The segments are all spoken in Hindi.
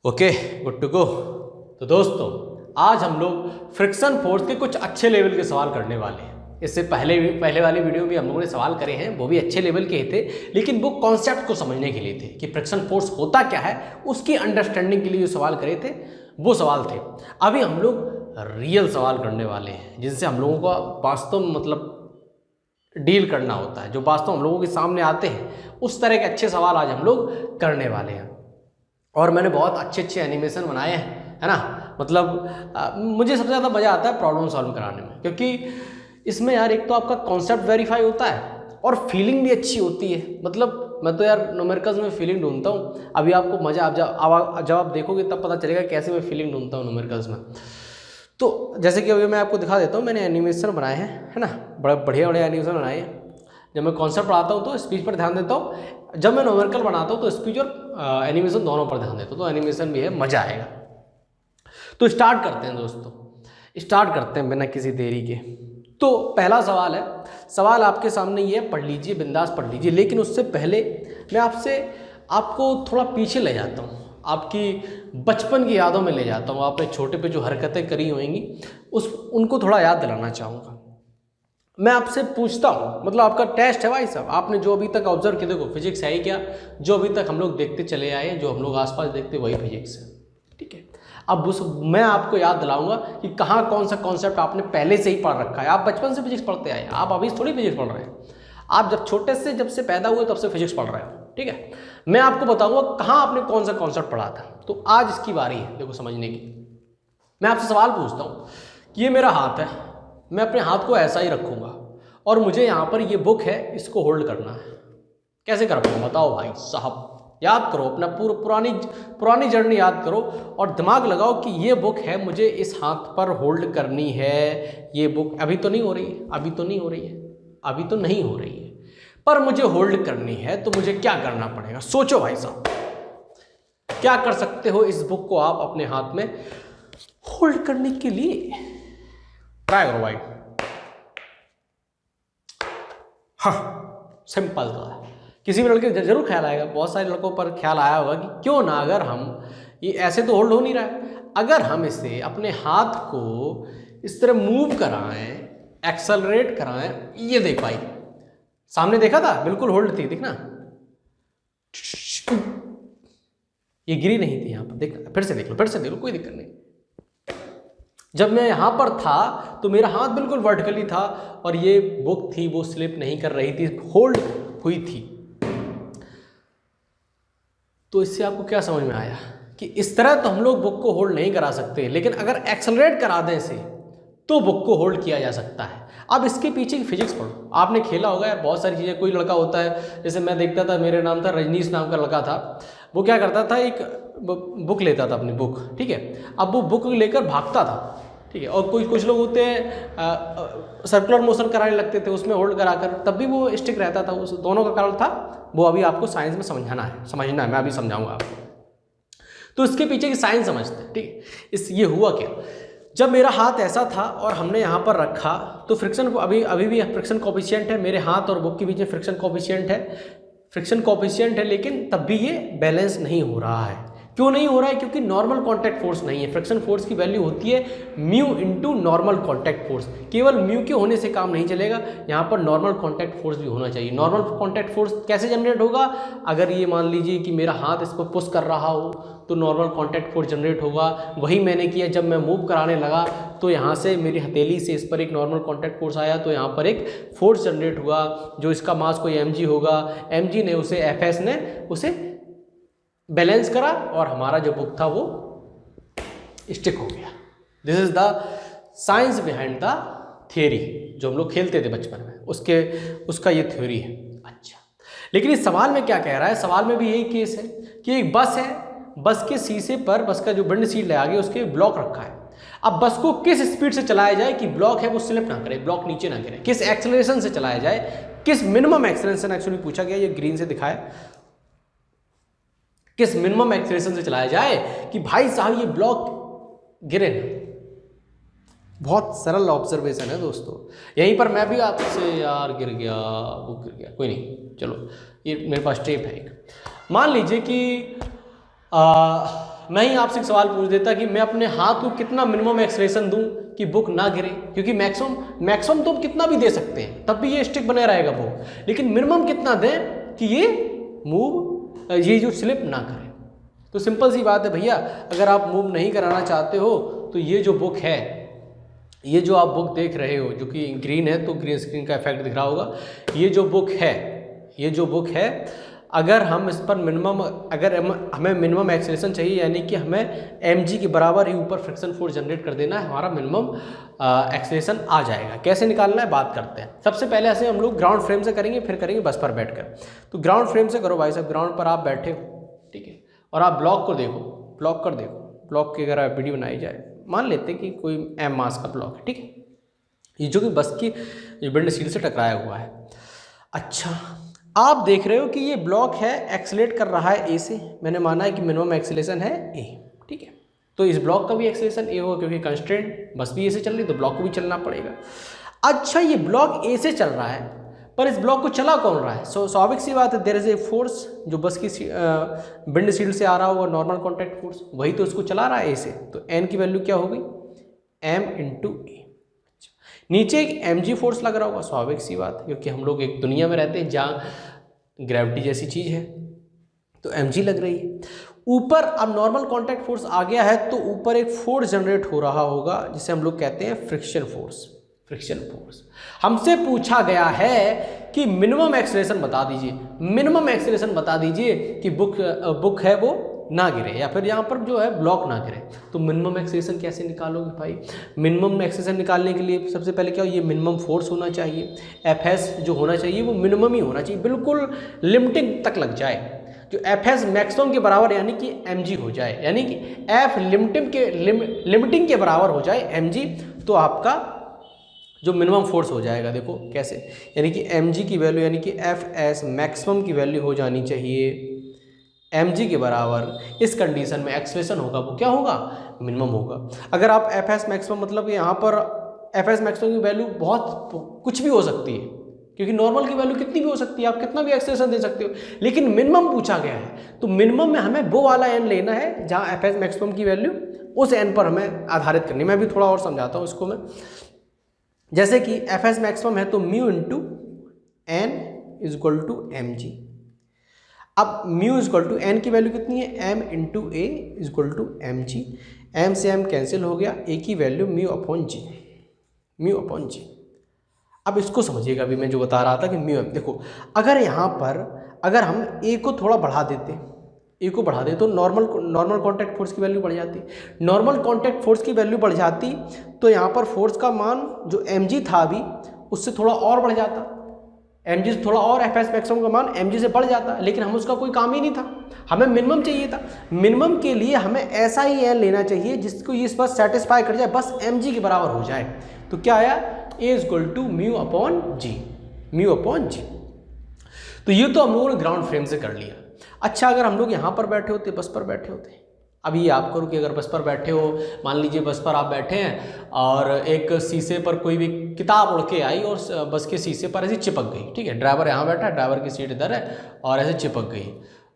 Okay, good to go. तो दोस्तों, आज हम लोग फ्रिक्शन फोर्स के कुछ अच्छे लेवल के सवाल करने वाले हैं। इससे पहले वाली वीडियो में हम लोगों ने सवाल करे हैं, वो भी अच्छे लेवल के ही थे, लेकिन वो कॉन्सेप्ट को समझने के लिए थे कि फ्रिक्शन फोर्स होता क्या है, उसकी अंडरस्टैंडिंग के लिए जो सवाल करे थे वो सवाल थे। अभी हम लोग रियल सवाल करने वाले हैं, जिनसे हम लोगों का वास्तव में मतलब डील करना होता है, जो वास्तव हम लोगों के सामने आते हैं। उस तरह के अच्छे सवाल आज हम लोग करने वाले हैं। और मैंने बहुत अच्छे एनिमेशन बनाए हैं, है ना। मतलब मुझे सबसे ज़्यादा मज़ा आता है प्रॉब्लम सॉल्व कराने में, क्योंकि इसमें यार एक तो आपका कॉन्सेप्ट वेरीफाई होता है और फीलिंग भी अच्छी होती है। मतलब मैं तो यार न्यूमेरिकल्स में फीलिंग ढूंढता हूँ। अभी आपको मज़ा जब आप देखोगे तब पता चलेगा कैसे मैं फीलिंग ढूंढता हूँ न्यूमेरिकल्स में। तो जैसे कि अभी मैं आपको दिखा देता हूँ, मैंने एनिमेशन बनाए हैं, है ना। बड़े बढ़िया एनिमेशन बनाए हैं। जब मैं कॉन्सेप्ट पढ़ाता हूँ तो स्पीच पर ध्यान देता हूँ, जब मैं न्यूमेरिकल बनाता हूँ तो स्पीच और एनिमेशन दोनों पर ध्यान देता हूँ। तो एनिमेशन भी है, मज़ा आएगा। तो स्टार्ट करते हैं दोस्तों, स्टार्ट करते हैं बिना किसी देरी के। तो पहला सवाल है, सवाल आपके सामने ये है, पढ़ लीजिए, बिंदास पढ़ लीजिए। लेकिन उससे पहले मैं आपको थोड़ा पीछे ले जाता हूँ, आपकी बचपन की यादों में ले जाता हूँ। आपने छोटे पे जो हरकतें करी होंगी उनको थोड़ा याद दिलाना चाहूँगा। मैं आपसे पूछता हूँ, मतलब आपका टेस्ट है भाई साहब, आपने जो अभी तक ऑब्जर्व किया, देखो फिजिक्स है ही क्या, जो अभी तक हम लोग देखते चले आए, जो हम लोग आसपास देखते वही फिजिक्स है, ठीक है। अब मैं आपको याद दिलाऊंगा कि कहाँ कौन सा कॉन्सेप्ट आपने पहले से ही पढ़ रखा है। आप बचपन से फिजिक्स पढ़ते आए, आप अभी थोड़ी फिजिक्स पढ़ रहे हैं। आप जब से पैदा हुए तब से फिजिक्स पढ़ रहे हो, ठीक है। मैं आपको बताऊंगा कहाँ आपने कौन सा कॉन्सेप्ट पढ़ा था। तो आज इसकी बारी है देखो समझने की। मैं आपसे सवाल पूछता हूँ कि ये मेरा हाथ है, मैं अपने हाथ को ऐसा ही रखूँगा और मुझे यहाँ पर ये बुक है, इसको होल्ड करना है। कैसे कर पाऊँ बताओ भाई साहब। याद करो, अपना पुरानी जर्नी याद करो और दिमाग लगाओ कि ये बुक है, मुझे इस हाथ पर होल्ड करनी है। ये बुक अभी तो नहीं हो रही है, अभी तो नहीं हो रही है, पर मुझे होल्ड करनी है। तो मुझे क्या करना पड़ेगा? सोचो भाई साहब, क्या कर सकते हो इस बुक को आप अपने हाथ में होल्ड करने के लिए? ट्राई करो भाई। हाँ, सिंपल तो है। किसी भी लड़के जरूर ख्याल आएगा, बहुत सारे लड़कों पर ख्याल आया होगा कि क्यों ना अगर हम ये ऐसे तो होल्ड हो नहीं रहा है, अगर हम इसे अपने हाथ को इस तरह मूव कराएं, एक्सेलरेट कराएं। ये देख भाई, सामने देखा था, बिल्कुल होल्ड थी, देखना ये गिरी नहीं थी यहाँ पर, देखना फिर से देख लो, कोई दिक्कत नहीं। जब मैं यहाँ पर था तो मेरा हाथ बिल्कुल वर्टिकली था और ये बुक थी वो स्लिप नहीं कर रही थी, होल्ड हुई थी। तो इससे आपको क्या समझ में आया कि इस तरह तो हम लोग बुक को होल्ड नहीं करा सकते, लेकिन अगर एक्सेलरेट करा दें इसे तो बुक को होल्ड किया जा सकता है। अब इसके पीछे की फिजिक्स पढ़ो। आपने खेला होगा यार बहुत सारी चीज़ें। कोई लड़का होता है, जैसे मैं देखता था, मेरे नाम था रजनीश नाम का लड़का था, वो क्या करता था, एक बुक लेता था, अपनी बुक, ठीक है। अब वो बुक लेकर भागता था, ठीक है। और कुछ लोग होते हैं सर्कुलर मोशन कराने लगते थे उसमें होल्ड कराकर, तब भी वो स्टिक रहता था। उस दोनों का कारण था वो अभी आपको साइंस में समझना है, मैं अभी समझाऊंगा आपको। तो इसके पीछे की साइंस समझते हैं, ठीक है। ये हुआ क्या, जब मेरा हाथ ऐसा था और हमने यहाँ पर रखा तो फ्रिक्शन अभी भी फ्रिक्शन कोफिशिएंट है, मेरे हाथ और बुक के बीच में फ्रिक्शन कोफिशिएंट है, लेकिन तब भी ये बैलेंस नहीं हो रहा है। क्यों नहीं हो रहा है? क्योंकि नॉर्मल कांटेक्ट फोर्स नहीं है। फ्रिक्शन फोर्स की वैल्यू होती है mu into normal contact force. केवल म्यू के होने से काम नहीं चलेगा, यहाँ पर नॉर्मल कांटेक्ट फोर्स भी होना चाहिए। नॉर्मल कांटेक्ट फोर्स कैसे जनरेट होगा? अगर ये मान लीजिए कि मेरा हाथ इस पर पुश कर रहा हो तो नॉर्मल कांटेक्ट फोर्स जनरेट होगा। वही मैंने किया, जब मैं मूव कराने लगा तो यहाँ से मेरी हथेली से इस पर एक नॉर्मल कांटेक्ट फोर्स आया, तो यहाँ पर एक फोर्स जनरेट हुआ, जो इसका मास कोई mg होगा। mg ने उसे fs ने उसे बैलेंस करा और हमारा जो बुक था वो स्टिक हो गया। This is the science behind the theory, जो हम लोग खेलते थे बचपन में, उसका ये थ्योरी है। अच्छा, लेकिन इस सवाल में क्या कह रहा है? सवाल में भी यही केस है कि एक बस है, बस के शीशे पर, बस का जो विंड शील्ड है आगे, उसके ब्लॉक रखा है। अब बस को किस स्पीड से चलाया जाए कि ब्लॉक है वो स्लिप ना करे, ब्लॉक नीचे ना गिरे, किस एक्सेलरेशन से चलाया जाए, किस मिनिमम एक्सेलरेशन एक्चुअली पूछा गया, ये ग्रीन से दिखाया, किस मिनिमम एक्सेलरेशन से चलाया जाए कि भाई साहब ये ब्लॉक गिरे ना। बहुत सरल ऑब्जर्वेशन है दोस्तों। यहीं पर मैं भी आपसे यार गिर गया, कोई नहीं, चलो ये मेरे पास टेप है एक। मान लीजिए कि मैं ही आपसे एक सवाल पूछ देता कि मैं अपने हाथ को कितना मिनिमम एक्सेलरेशन दूं कि बुक ना गिरे, क्योंकि मैक्सिमम तो हम कितना भी दे सकते हैं तब भी ये स्टिक बने रहेगा बुक, लेकिन मिनिमम कितना दें कि ये मूव, ये जो स्लिप ना करे। तो सिंपल सी बात है भैया, अगर आप मूव नहीं कराना चाहते हो तो ये जो बुक है, ये जो आप बुक देख रहे हो जो कि ग्रीन है, तो ग्रीन स्क्रीन का इफेक्ट दिख रहा होगा, ये जो बुक है अगर हम इस पर हमें मिनिमम एक्सेलरेशन चाहिए, यानी कि हमें mg के बराबर ही ऊपर फ्रिक्शन फोर्स जनरेट कर देना है, हमारा मिनिमम एक्सेलरेशन आ जाएगा। कैसे निकालना है बात करते हैं। सबसे पहले ऐसे हम लोग ग्राउंड फ्रेम से करेंगे, फिर करेंगे बस पर बैठकर। तो ग्राउंड फ्रेम से करो भाई साहब, ग्राउंड पर आप बैठे हो, ठीक है, और आप ब्लॉक को देखो, ब्लॉक की अगर वीडियो बनाई जाए, मान लेते हैं कि कोई m मास का ब्लॉक है, ठीक है, ये जो कि बस की विंड शील्ड से टकराया हुआ है। अच्छा, आप देख रहे हो कि ये ब्लॉक है, एक्सेलरेट कर रहा है ए से, मैंने माना है कि मिनिमम एक्सेलरेशन है ए, ठीक है, तो इस ब्लॉक का भी एक्सेलरेशन ए होगा, क्योंकि कंस्ट्रेंट बस भी ए से चल रही तो ब्लॉक को भी चलना पड़ेगा। अच्छा, ये ब्लॉक ए से चल रहा है, पर इस ब्लॉक को चला कौन रहा है? स्वाभाविक सी बात है, देयर इज ए फोर्स जो बस की विंड शील्ड से आ रहा होगा, नॉर्मल कॉन्टैक्ट फोर्स, वही तो उसको चला रहा है ए से। तो एन की वैल्यू क्या हो गई? m इंटू ए। नीचे एक mg फोर्स लग रहा होगा, स्वाभाविक सी बात है, क्योंकि हम लोग एक दुनिया में रहते हैं जहाँ ग्रेविटी जैसी चीज़ है, तो mg लग रही है। ऊपर अब नॉर्मल कॉन्टैक्ट फोर्स आ गया है, तो ऊपर एक फोर्स जनरेट हो रहा होगा जिसे हम लोग कहते हैं फ्रिक्शन फोर्स। हमसे पूछा गया है कि मिनिमम एक्सेलरेशन बता दीजिए, कि बुक है वो ना गिरे, या फिर यहाँ पर जो है ब्लॉक ना गिरे। तो मिनिमम एक्सेलरेशन कैसे निकालोगे भाई? मिनिमम एक्सेलरेशन निकालने के लिए सबसे पहले क्या हो, ये मिनिमम फोर्स होना चाहिए, Fs जो होना चाहिए वो मिनिमम ही होना चाहिए, बिल्कुल लिमिटिंग तक लग जाए, जो Fs मैक्सिमम के बराबर यानी कि mg हो जाए, यानी कि F लिमिटिंग के बराबर हो जाए mg, तो आपका जो मिनिमम फोर्स हो जाएगा। देखो कैसे, यानी कि mg की वैल्यू यानी कि Fs मैक्सिमम की वैल्यू हो जानी चाहिए mg के बराबर। इस कंडीशन में एक्सेलरेशन होगा वो क्या होगा? मिनिमम होगा। अगर आप Fs मैक्सिमम, मतलब यहाँ पर Fs मैक्सिमम की वैल्यू बहुत कुछ भी हो सकती है, क्योंकि नॉर्मल की वैल्यू कितनी भी हो सकती है, आप कितना भी एक्सेलरेशन दे सकते हो, लेकिन मिनिमम पूछा गया है, तो मिनिमम में हमें वो वाला n लेना है जहाँ Fs मैक्सिमम की वैल्यू उस n पर हमें आधारित करनी। मैं भी थोड़ा और समझाता हूँ इसको मैं, जैसे कि Fs मैक्सिमम है तो mu into N is equal to mg। अब mu is equal to N की वैल्यू कितनी है? m into A is equal to mg। m से m कैंसिल हो गया, a की वैल्यू म्यू अपॉन जी। अब इसको समझिएगा, अभी मैं जो बता रहा था कि म्यू, देखो अगर यहाँ पर अगर हम a को थोड़ा बढ़ा देते, तो नॉर्मल कॉन्टैक्ट फोर्स की वैल्यू बढ़ जाती। नॉर्मल कॉन्टैक्ट फोर्स की वैल्यू बढ़ जाती तो यहाँ पर फोर्स का मान जो mg था अभी उससे थोड़ा और बढ़ जाता, mg से थोड़ा और Fs मैक्सिमम का मान mg से बढ़ जाता, लेकिन हम उसका कोई काम ही नहीं था, हमें मिनिमम चाहिए था। मिनिमम के लिए हमें ऐसा ही n लेना चाहिए जिसको ये बस सेटिस्फाई कर जाए, बस mg के बराबर हो जाए। तो क्या आया? a is equal to mu upon g. तो ये तो हम लोगों ने ग्राउंड फ्रेम से कर लिया। अच्छा, अगर हम लोग यहाँ पर बैठे होते, बस पर बैठे होते, अभी आप करो कि अगर बस पर बैठे हो, मान लीजिए बस पर आप बैठे हैं और एक शीशे पर कोई भी किताब उड़ के आई और बस के शीशे पर ऐसे चिपक गई, ठीक है, ड्राइवर यहाँ बैठा है, ड्राइवर की सीट इधर है और ऐसे चिपक गई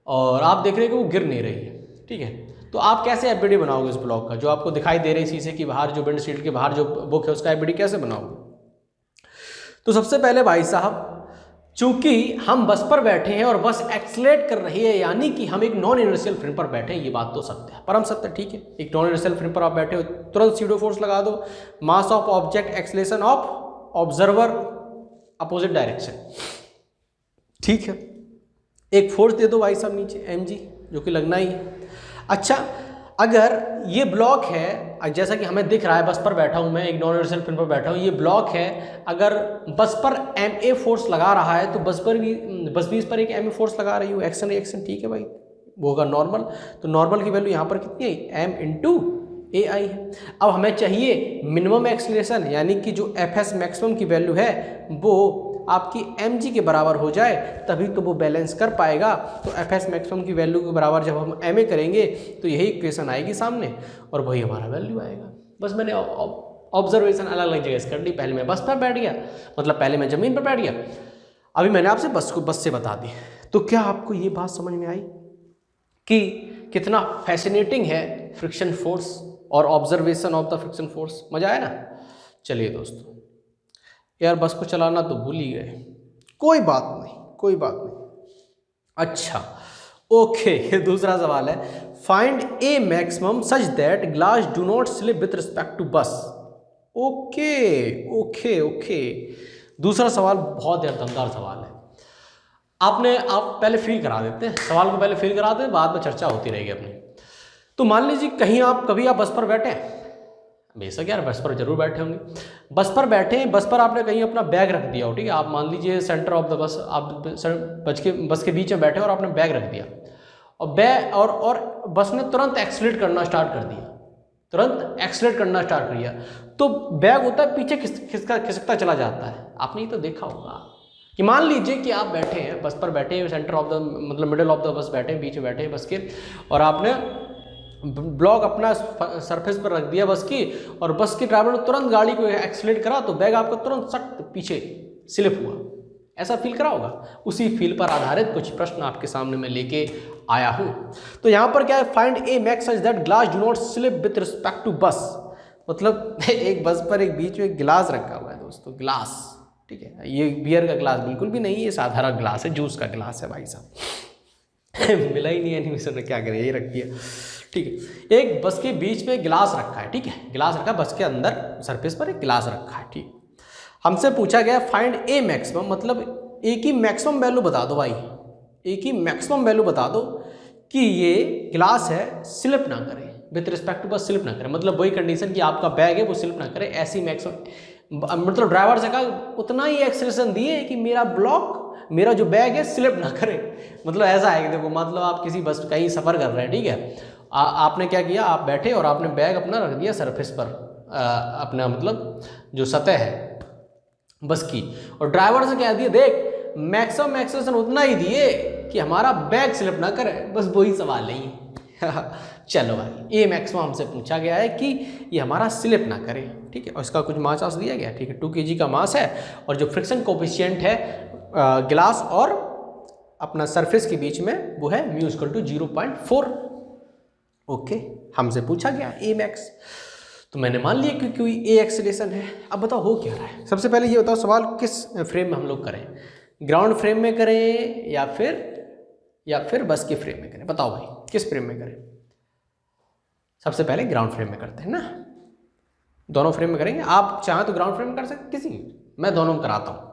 और आप देख रहे हैं कि वो गिर नहीं रही है, ठीक है, तो आप कैसे एफबीडी बनाओगे इस ब्लॉक का? जो आपको दिखाई दे रही शीशे की बाहर, जो विंडशील्ड के बाहर जो बुक है उसका एफबीडी कैसे बनाओगे? तो सबसे पहले भाई साहब, चूंकि हम बस पर बैठे हैं और बस एक्सलेट कर रही है, यानी कि हम एक नॉन इनर्शियल फ्रेम पर बैठे हैं, ये बात तो सत्य है, परम सत्य, ठीक है। एक नॉन इनर्शियल फ्रेम पर आप बैठे हो, तुरंत सीडो फोर्स लगा दो, मास of object acceleration of observer opposite direction, ठीक है। एक फोर्स दे दो भाई साहब नीचे mg, जो कि लगना ही है। अच्छा, अगर ये ब्लॉक है, जैसा कि हमें दिख रहा है, बस पर बैठा हूं मैं, एक नॉन इनर्शियल फ्रेम पर बैठा हूं, ये ब्लॉक है, अगर बस पर ma फोर्स लगा रहा है तो बस भी इस पर एक ma फोर्स लगा रही हो, एक्शन, ठीक है भाई, वो होगा नॉर्मल। तो नॉर्मल की वैल्यू यहाँ पर कितनी आई? m इंटू ए आई है। अब हमें चाहिए मिनिमम एक्सीलरेशन, यानी कि जो Fs मैक्सिमम की वैल्यू है वो आपकी mg के बराबर हो जाए, तभी तो वो बैलेंस कर पाएगा। तो Fs मैक्सिमम की वैल्यू के बराबर जब हम ma करेंगे तो यही इक्वेशन आएगी सामने और वही हमारा वैल्यू आएगा। बस मैंने ऑब्जर्वेशन अलग अलग जगह से कर ली। पहले मैं बस पर बैठ गया, मतलब पहले मैं ज़मीन पर बैठ गया, अभी मैंने आपसे बस से बता दी। तो क्या आपको ये बात समझ में आई कि कितना फैसिनेटिंग है फ्रिक्शन फोर्स और observation of the friction force. मजा आया ना। चलिए दोस्तों, यार बस को चलाना तो भूल ही गए, कोई बात नहीं, कोई बात नहीं। अच्छा ओके, दूसरा सवाल है, find A maximum such that glass do not slip with respect to bus. Okay okay okay, दूसरा सवाल बहुत दमदार सवाल है। आप पहले फील करा देते हैं सवाल को, पहले फील कराते हैं, बाद में चर्चा होती रहेगी अपनी। तो मान लीजिए कभी आप बस पर बैठे हैं, बेशक यार बस पर जरूर बैठे होंगे, बस पर बैठे हैं, बस पर आपने कहीं अपना बैग रख दिया हो, ठीक है। आप मान लीजिए सेंटर ऑफ द बस, आप बस के बीच में बैठे और आपने बैग रख दिया और बस ने तुरंत एक्सीलरेट करना स्टार्ट कर दिया, तुरंत एक्सीलरेट करना स्टार्ट कर दिया, तो बैग होता है पीछे खिसकता चला जाता है। आपने ये तो देखा होगा कि मान लीजिए कि आप बैठे हैं बस पर, बैठे हैं सेंटर ऑफ द मतलब मिडिल ऑफ द बस बैठे हैं, बीच में बैठे हैं बस के, और आपने ब्लॉक अपना सरफेस पर रख दिया बस की, और बस के ड्राइवर ने तुरंत गाड़ी को एक्सीलरेट करा तो बैग आपका तुरंत सख्त पीछे स्लिप हुआ। ऐसा फील करा होगा। उसी फील पर आधारित कुछ प्रश्न आपके सामने मैं लेके आया हूँ। तो यहाँ पर क्या है, find A max such that glass do not slip with respect to bus. मतलब एक बस पर एक बीच में एक गिलास रखा हुआ है दोस्तों, गिलास, ठीक है। ये बियर का गिलास बिल्कुल भी नहीं है, ये साधारण गिलास है, जूस का गिलास है भाई साहब। मिला ही नहीं एनिमेशन में, क्या करें, यही रख दिया, ठीक है। एक बस के बीच में गिलास रखा है, ठीक है, गिलास रखा है बस के अंदर सरफेस पर एक गिलास रखा है, ठीक। हमसे पूछा गया फाइंड ए मैक्सिमम, मतलब ए की मैक्सिमम वैल्यू बता दो भाई, ए की मैक्सिमम वैल्यू बता दो कि ये गिलास है स्लिप ना करे विथ रिस्पेक्ट टू बस, स्लिप ना करे, मतलब वही कंडीशन कि आपका बैग है वो स्लिप ना करे, ऐसी मैक्सिमम, मतलब ड्राइवर से कहा उतना ही एक्सेलरेशन दिए कि मेरा जो बैग है स्लिप ना करे। मतलब ऐसा है कि देखो, मतलब आप किसी बस कहीं सफ़र कर रहे हैं, ठीक है, आपने क्या किया, आप बैठे और आपने बैग अपना रख दिया सरफेस पर, अपना मतलब जो सतह है बस की, और ड्राइवर से क्या दिए, देख मैक्सिमम एक्सेलरेशन उतना ही दिए कि हमारा बैग स्लिप ना करे, बस वही सवाल नहीं है। चलो भाई, ए मैक्सिमम हमसे पूछा गया है कि ये हमारा स्लिप ना करे, ठीक है, और इसका कुछ मास दिया गया, ठीक है, 2 kg का मास है, और जो फ्रिक्शन कोफिशिएंट है गिलास और अपना सरफेस के बीच में वो है μ = 0.4। ओके, हमसे पूछा गया ए मैक्स, तो मैंने मान लिया कि कोई ए एक्सेलरेशन है। अब बताओ हो क्या रहा है। सबसे पहले ये बताओ सवाल किस फ्रेम में हम लोग करें, ग्राउंड फ्रेम में करें या फिर बस के फ्रेम में करें, बताओ भाई किस फ्रेम में करें। सबसे पहले ग्राउंड फ्रेम में करते हैं ना, दोनों फ्रेम में करेंगे। आप चाहें तो ग्राउंड फ्रेम में कर सकते, किसी मैं दोनों में कराता हूँ।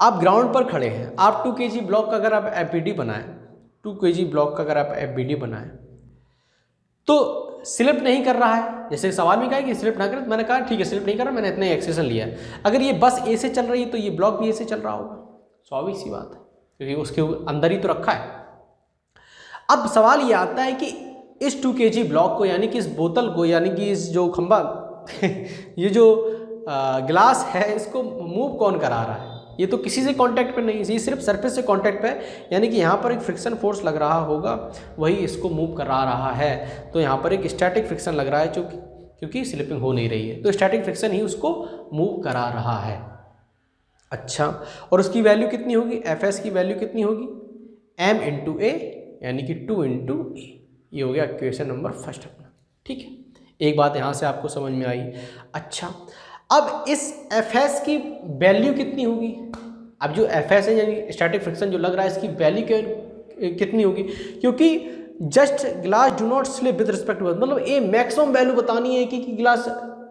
आप ग्राउंड पर खड़े हैं, आप 2 kg ब्लॉक का अगर आप एफबीडी बनाएं, 2 kg ब्लॉक का अगर आप एफबीडी बनाएं तो स्लिप नहीं कर रहा है, जैसे सवाल में कहा कि स्लिप ना करे, तो मैंने कहा ठीक है स्लिप नहीं कर रहा, मैंने इतने एक्सेलरेशन लिया है। अगर ये बस ए से चल रही है तो ये ब्लॉक भी ए से चल रहा होगा, स्वाभाविक सी बात है, क्योंकि उसके अंदर ही तो रखा है। अब सवाल ये आता है कि इस 2 kg ब्लॉक को, यानी कि इस बोतल को, यानी कि इस जो खंभा ये जो गिलास है, इसको मूव कौन करा रहा है। ये तो किसी से कांटेक्ट पे नहीं, ये सिर्फ सरफेस से कांटेक्ट पे है, यानी कि यहाँ पर एक फ्रिक्शन फोर्स लग रहा होगा, वही इसको मूव करा रहा है। तो यहाँ पर एक स्टैटिक फ्रिक्शन लग रहा है, क्योंकि स्लिपिंग हो नहीं रही है, तो स्टैटिक फ्रिक्शन ही उसको मूव करा रहा है। अच्छा, और उसकी वैल्यू कितनी होगी, Fs की वैल्यू कितनी होगी, m × a, यानी कि 2 × a। ये हो गया इक्वेशन नंबर फर्स्ट अपना, ठीक है। एक बात यहाँ से आपको समझ में आई। अच्छा, अब इस Fs की वैल्यू कितनी होगी। अब जो Fs है यानी स्टैटिक फ्रिक्शन जो लग रहा है, इसकी वैल्यू कितनी होगी, क्योंकि just glass do not slip with respect to, मतलब ए मैक्सिमम वैल्यू बतानी है कि ग्लास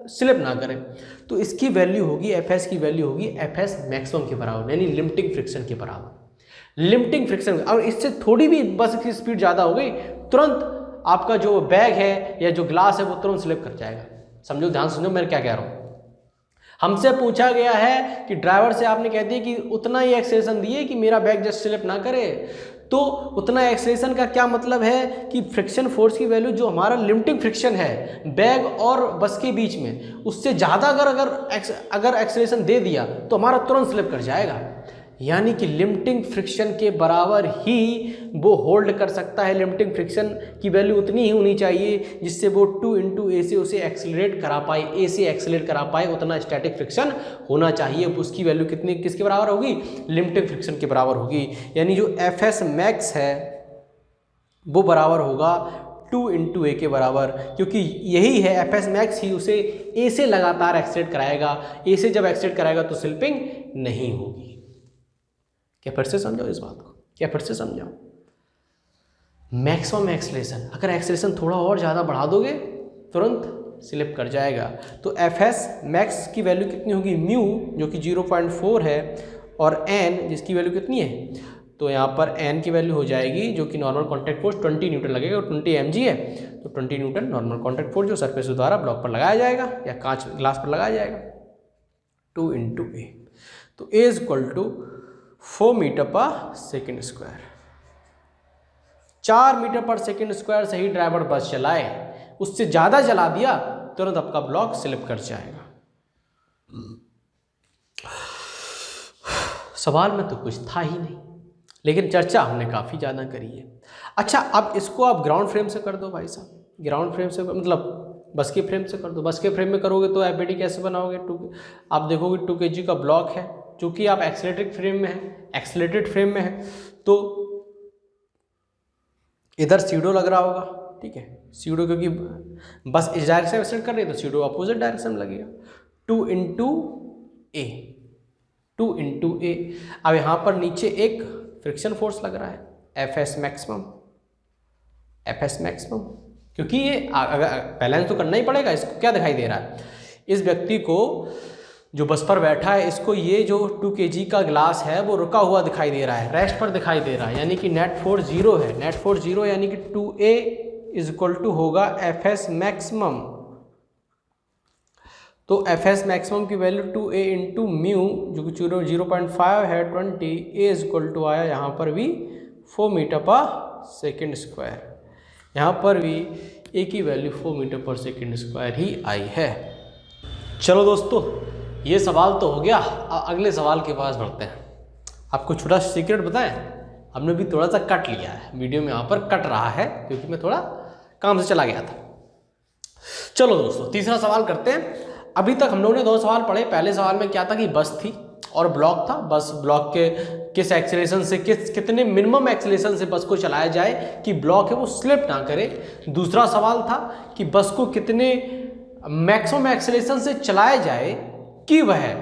स्लिप ना करे, तो इसकी वैल्यू होगी, Fs की वैल्यू होगी Fs मैक्सिमम के बराबर, यानी लिमिटिंग फ्रिक्शन के बराबर। लिमिटिंग फ्रिक्शन, और इससे थोड़ी भी बस की स्पीड ज़्यादा हो गई, तुरंत आपका जो बैग है या जो ग्लास है वो तुरंत स्लिप कर जाएगा। समझो, ध्यान सुनो मैं क्या कह रहा हूँ। हमसे पूछा गया है कि ड्राइवर से आपने कह दिया कि उतना ही एक्सेलरेशन दिए कि मेरा बैग जस्ट स्लिप ना करे, तो उतना एक्सेलरेशन का क्या मतलब है कि फ्रिक्शन फोर्स की वैल्यू जो हमारा लिमिटिंग फ्रिक्शन है बैग और बस के बीच में, उससे ज़्यादा अगर एक्सेलरेशन दे दिया तो हमारा तुरंत स्लिप कर जाएगा। यानी कि लिमिटिंग फ्रिक्शन के बराबर ही वो होल्ड कर सकता है। लिमिटिंग फ्रिक्शन की वैल्यू उतनी ही होनी चाहिए जिससे वो 2 × a से उसे एक्सेलरेट करा पाए, a से एक्सेलरेट करा पाए, उतना स्टैटिक फ्रिक्शन होना चाहिए। उसकी वैल्यू किसके बराबर होगी, लिमिटिंग फ्रिक्शन के बराबर होगी। यानी जो Fs मैक्स है वो बराबर होगा 2 इंटू ए के बराबर, क्योंकि यही है एफ एस मैक्स ही उसे ए से लगातार एक्सलेट कराएगा। ए से जब एक्सलेट कराएगा तो स्लिपिंग नहीं होगी। क्या फिर से समझाओ इस बात को, क्या फिर से समझाओ? मैक्सिमम एक्सलेशन, अगर एक्सलेशन थोड़ा और ज़्यादा बढ़ा दोगे तुरंत स्लिप कर जाएगा। तो एफ एस मैक्स की वैल्यू कितनी होगी, म्यू जो कि 0.4 है, और एन जिसकी वैल्यू कितनी है, तो यहाँ पर एन की वैल्यू हो जाएगी जो कि नॉर्मल कॉन्टैक्ट फोर्स 20 न्यूटन लगेगा, और 20 mg है तो 20 न्यूटन नॉर्मल कॉन्टैक्ट फोर्स जो सरफेस द्वारा ब्लॉक पर लगाया जाएगा या कांच ग्लास पर लगाया जाएगा। 2 इंटू ए, तो A is equal to 4 metre पर सेकेंड स्क्वायर। 4 मीटर पर सेकेंड स्क्वायर से ही ड्राइवर बस चलाए, उससे ज़्यादा चला दिया तुरंत आपका ब्लॉक स्लिप कर जाएगा। सवाल में तो कुछ था ही नहीं, लेकिन चर्चा हमने काफ़ी ज़्यादा करी है। अच्छा, अब इसको आप ग्राउंड फ्रेम से कर दो भाई साहब, ग्राउंड फ्रेम से मतलब बस के फ्रेम से कर दो। बस के फ्रेम में करोगे तो एफबीडी कैसे बनाओगे, आप देखोगे 2 kg का ब्लॉक है, चूँकि आप एक्सेलेटेड फ्रेम में है, तो इधर सीडो लग रहा होगा, ठीक है, सीडो क्योंकि बस इस डायरेक्शन में सेट कर रही है तो सीडो अपोजिट डायरेक्शन में लगेगा। 2 इंटू ए। अब यहाँ पर नीचे एक फ्रिक्शन फोर्स लग रहा है, एफ एस मैक्सिमम, क्योंकि ये अगर बैलेंस तो करना ही पड़ेगा। इसको क्या दिखाई दे रहा है, इस व्यक्ति को जो बस पर बैठा है इसको ये जो 2 kg का ग्लास है वो रुका हुआ दिखाई दे रहा है, रेस्ट पर दिखाई दे रहा है, यानी कि नेट फोर्स 0 है। नेट फोर्स 0 यानी कि 2a इज इक्वल टू होगा एफ एस मैक्सिमम। तो एफ एस मैक्सिमम की वैल्यू 2a इंटू म्यू जो कि 0.5 है 20, ए इज इक्वल टू आया यहाँ पर भी 4 मीटर पर सेकेंड स्क्वायर। यहाँ पर भी ए की वैल्यू 4 मीटर पर सेकेंड स्क्वायर ही आई है। चलो दोस्तों, ये सवाल तो हो गया, अगले सवाल के पास बढ़ते हैं। आपको छोटा सीक्रेट बताएं, हमने भी थोड़ा सा कट लिया है, वीडियो में यहाँ पर कट रहा है क्योंकि मैं थोड़ा काम से चला गया था। चलो दोस्तों, तीसरा सवाल करते हैं। अभी तक हम लोगों ने 2 सवाल पढ़े। पहले सवाल में क्या था कि बस थी और ब्लॉक था, बस ब्लॉक के किस एक्सेलेरेशन से, कितने मिनिमम एक्सेलेरेशन से बस को चलाया जाए कि ब्लॉक है वो स्लिप ना करे। दूसरा सवाल था कि बस को कितने मैक्सिमम एक्सेलेरेशन से चलाया जाए कि वह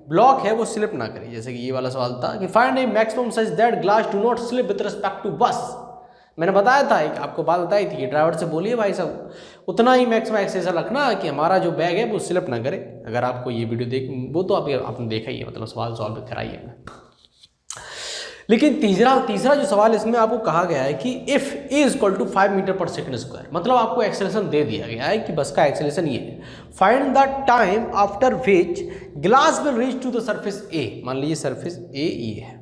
ब्लॉक है वो स्लिप ना करे। जैसे कि ये वाला सवाल था कि find A maximum such that glass do not slip with respect to bus. मैंने बताया था, एक आपको बात बताई थी कि ड्राइवर से बोलिए भाई साहब उतना ही मैक्सिमम एक्सेलेरेशन रखना कि हमारा जो बैग है वो स्लिप ना करे। अगर आपको ये वीडियो वो तो आपने देखा ही है, मतलब सवाल सॉल्व कराई है। लेकिन तीसरा जो सवाल इसमें आपको कहा गया है कि if A is equal to 5 metre पर सेकेंड स्क्वायर, मतलब आपको एक्सेलेरेशन दे दिया गया है कि बस का एक्सेलेरेशन ये है। Find the time after which glass will reach to the surface A. मान लीजिए सरफेस ए ये है,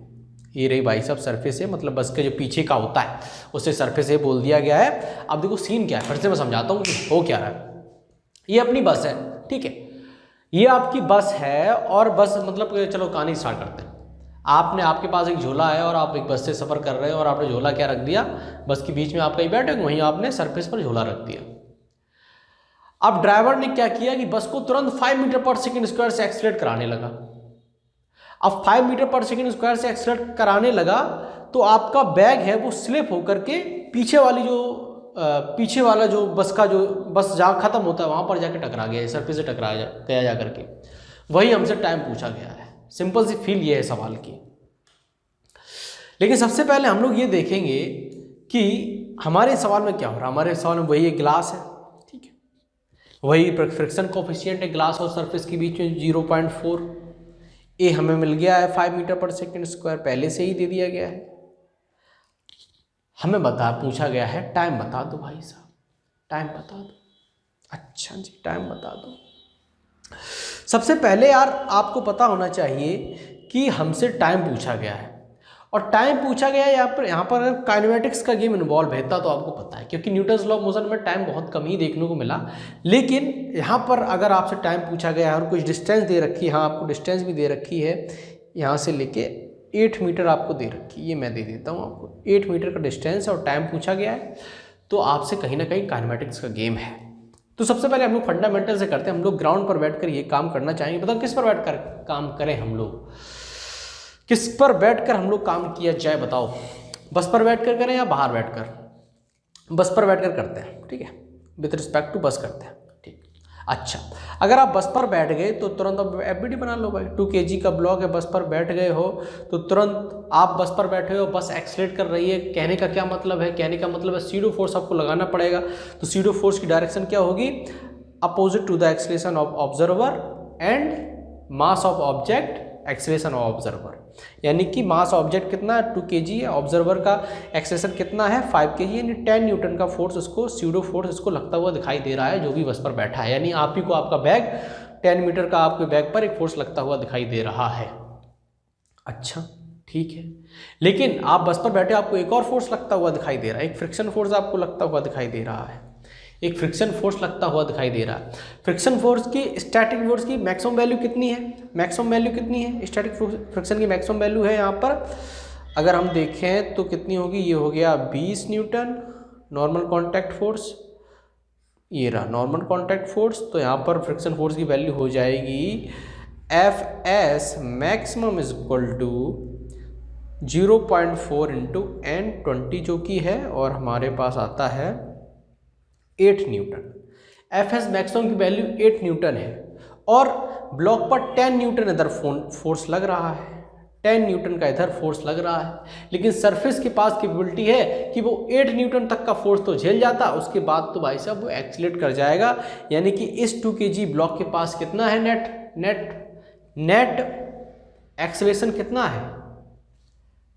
ये रही भाई साहब सरफेस है, मतलब बस के जो पीछे का होता है उसे सरफेस ए बोल दिया गया है। अब देखो सीन क्या है, फिर से मैं समझाता हूँ कि हो क्या रहा है। ये अपनी बस है, ठीक है, ये आपकी बस है और बस मतलब चलो कहानी स्टार्ट करते हैं। आपके पास एक झोला है और आप एक बस से सफ़र कर रहे हैं और आपने झोला क्या रख दिया, बस के बीच में आप कहीं बैठे, वहीं आपने सरफेस पर झोला रख दिया। अब ड्राइवर ने क्या किया कि बस को तुरंत 5 मीटर पर सेकेंड स्क्वायर से एक्सीलरेट कराने लगा। अब 5 मीटर पर सेकेंड स्क्वायर से एक्सीलरेट कराने लगा तो आपका बैग है वो स्लिप होकर के पीछे वाला जो बस जहाँ ख़त्म होता है वहाँ पर जाके टकरा गया, सरफेस से टकरा गया जा करके। वही हमसे टाइम पूछा गया है। सिंपल सी फील ये है सवाल की। लेकिन सबसे पहले हम लोग ये देखेंगे कि हमारे सवाल में क्या हो रहा है। हमारे सवाल में वही एक ग्लास है, ठीक है, वही फ्रिक्शन कोफिशिएंट है ग्लास और सरफेस के बीच में 0.4। ए हमें मिल गया है 5 मीटर पर सेकेंड स्क्वायर, पहले से ही दे दिया गया है। हमें पूछा गया है टाइम बता दो भाई साहब, टाइम बता दो। अच्छा जी, टाइम बता दो। सबसे पहले यार आपको पता होना चाहिए कि हमसे टाइम पूछा गया है, और टाइम पूछा गया है यहाँ पर अगर काइनेमेटिक्स का गेम इन्वॉल्व है तो आपको पता है, क्योंकि न्यूटन्स लॉ ऑफ मोशन में टाइम बहुत कम ही देखने को मिला। लेकिन यहाँ पर अगर आपसे टाइम पूछा गया है और कुछ डिस्टेंस दे रखी है, हाँ आपको डिस्टेंस भी दे रखी है, यहाँ से लेके 8 मीटर आपको दे रखी है, ये मैं दे देता हूँ आपको। 8 मीटर का डिस्टेंस और टाइम पूछा गया है, तो आपसे कहीं ना कहीं काइनेमेटिक्स का गेम है। तो सबसे पहले हम लोग फंडामेंटल से करते हैं। हम लोग ग्राउंड पर बैठकर ये काम करना चाहेंगे। बताओ किस पर बैठकर काम करें हम लोग, किस पर बैठकर हम लोग काम किया जाए बताओ। बस पर बैठकर करें या बाहर बैठकर? बस पर बैठकर करते हैं, ठीक है, विथ रिस्पेक्ट टू बस करते हैं, ठीक। अच्छा, अगर आप बस पर बैठ गए तो तुरंत अब एफबीडी बना लो भाई। 2 kg का ब्लॉक है, बस पर बैठ गए हो तो तुरंत आप बस पर बैठे हो, बस एक्सलेट कर रही है। कहने का क्या मतलब है? कहने का मतलब है सीडो फोर्स आपको लगाना पड़ेगा। तो सीडो फोर्स की डायरेक्शन क्या होगी? Opposite to the acceleration of observer and mass of object acceleration of observer. यानी कि मास ऑब्जेक्ट कितना है? 2 kg है, ऑब्जर्वर का एक्सेलरेशन कितना है? 5 kg, यानी 10 न्यूटन का फोर्स उसको, सीडो फोर्स इसको लगता हुआ दिखाई दे रहा है जो भी बस पर बैठा है। यानी आप ही को आपका बैग 10 मीटर का आपके बैग पर एक फोर्स लगता हुआ दिखाई दे रहा है। अच्छा, ठीक है, लेकिन आप बस पर बैठे आपको एक और फोर्स लगता हुआ दिखाई दे रहा है। एक फ्रिक्शन फोर्स आपको लगता हुआ दिखाई दे रहा है, एक फ्रिक्शन फोर्स लगता हुआ दिखाई दे रहा है। फ्रिक्शन फोर्स की, स्टैटिक फोर्स की मैक्सिमम वैल्यू कितनी है? मैक्सिमम वैल्यू कितनी है? स्टैटिक फ्रिक्शन की मैक्सिमम वैल्यू है यहाँ पर, अगर हम देखें तो कितनी होगी? ये हो गया 20 न्यूटन नॉर्मल कॉन्टैक्ट फोर्स, ये रहा नॉर्मल कॉन्टैक्ट फोर्स। तो यहाँ पर फ्रिक्शन फोर्स की वैल्यू हो जाएगी Fs maximum is equal to 0.4 into N20 जो कि है, और हमारे पास आता है 8 न्यूटन। Fs मैक्सिमम की वैल्यू 8 न्यूटन है और ब्लॉक पर 10 न्यूटन इधर फोर्स लग रहा है, 10 न्यूटन का इधर फोर्स लग रहा है। लेकिन सरफेस के पास कैपेबिलिटी है कि वो 8 न्यूटन तक का फोर्स तो झेल जाता, उसके बाद तो भाई साहब वो एक्सीलरेट कर जाएगा। यानी कि इस 2 kg ब्लॉक के पास कितना है? नेट एक्सेलरेशन कितना है?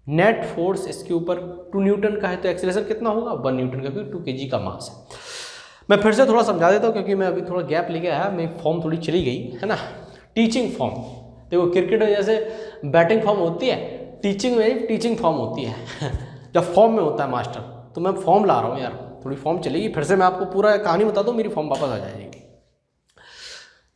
नेट फोर्स इसके ऊपर 2 न्यूटन का है तो एक्सेलरेशन कितना होगा? 1 न्यूटन का, क्योंकि 2 kg का मास है। मैं फिर से थोड़ा समझा देता हूँ क्योंकि मैं अभी थोड़ा गैप लेके आया, मेरी फॉर्म थोड़ी चली गई है ना। टीचिंग फॉर्म, देखो क्रिकेट में जैसे बैटिंग फॉर्म होती है, टीचिंग में टीचिंग फॉर्म होती है जब फॉर्म में होता है मास्टर, तो मैं फॉर्म ला रहा हूँ यार, थोड़ी फॉर्म चलेगी, फिर से मैं आपको पूरा कहानी बता दूँ, मेरी फॉर्म वापस आ जाएगी।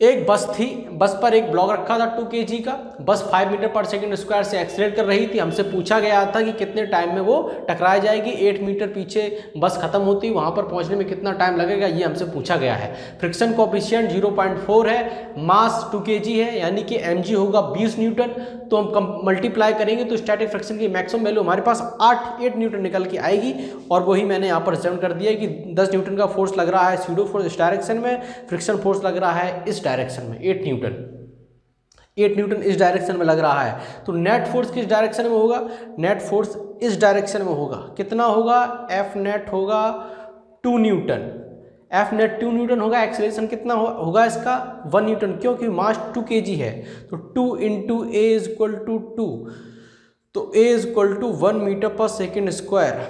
एक बस थी, बस पर एक ब्लॉक रखा था 2 kg का, बस 5 मीटर पर सेकंड स्क्वायर से एक्सीलरेट कर रही थी। हमसे पूछा गया था कि कितने टाइम में वो टकरा जाएगी, 8 मीटर पीछे बस खत्म होती, वहां पर पहुंचने में कितना टाइम लगेगा, ये हमसे पूछा गया है। फ्रिक्शन कोएफिशिएंट 0.4 है, मास 2 kg है, यानी कि mg होगा 20 न्यूटन। तो हम मल्टीप्लाई करेंगे तो स्टैटिक फ्रिक्शन की मैक्सिमम वैल्यू हमारे पास 8 न्यूटन निकल के आएगी। और वही मैंने यहाँ पर रिप्रेजेंट कर दिया कि 10 न्यूटन का फोर्स लग रहा है सीडो फोर्स इस डायरेक्शन में, फ्रिक्शन फोर्स लग रहा है इस डायरेक्शन में 8 न्यूटन इस डायरेक्शन में लग रहा है। तो नेट फोर्स किस डायरेक्शन में होगा? नेट फोर्स इस डायरेक्शन में होगा। कितना होगा? एफ नेट होगा 2 न्यूटन, एफ नेट 2 न्यूटन होगा। एक्सेलरेशन कितना होगा इसका? 1 न्यूटन, क्योंकि मास 2 kg है। तो 2 into A is equal to 2, तो A is equal to 1 metre पर सेकेंड स्क्वायर।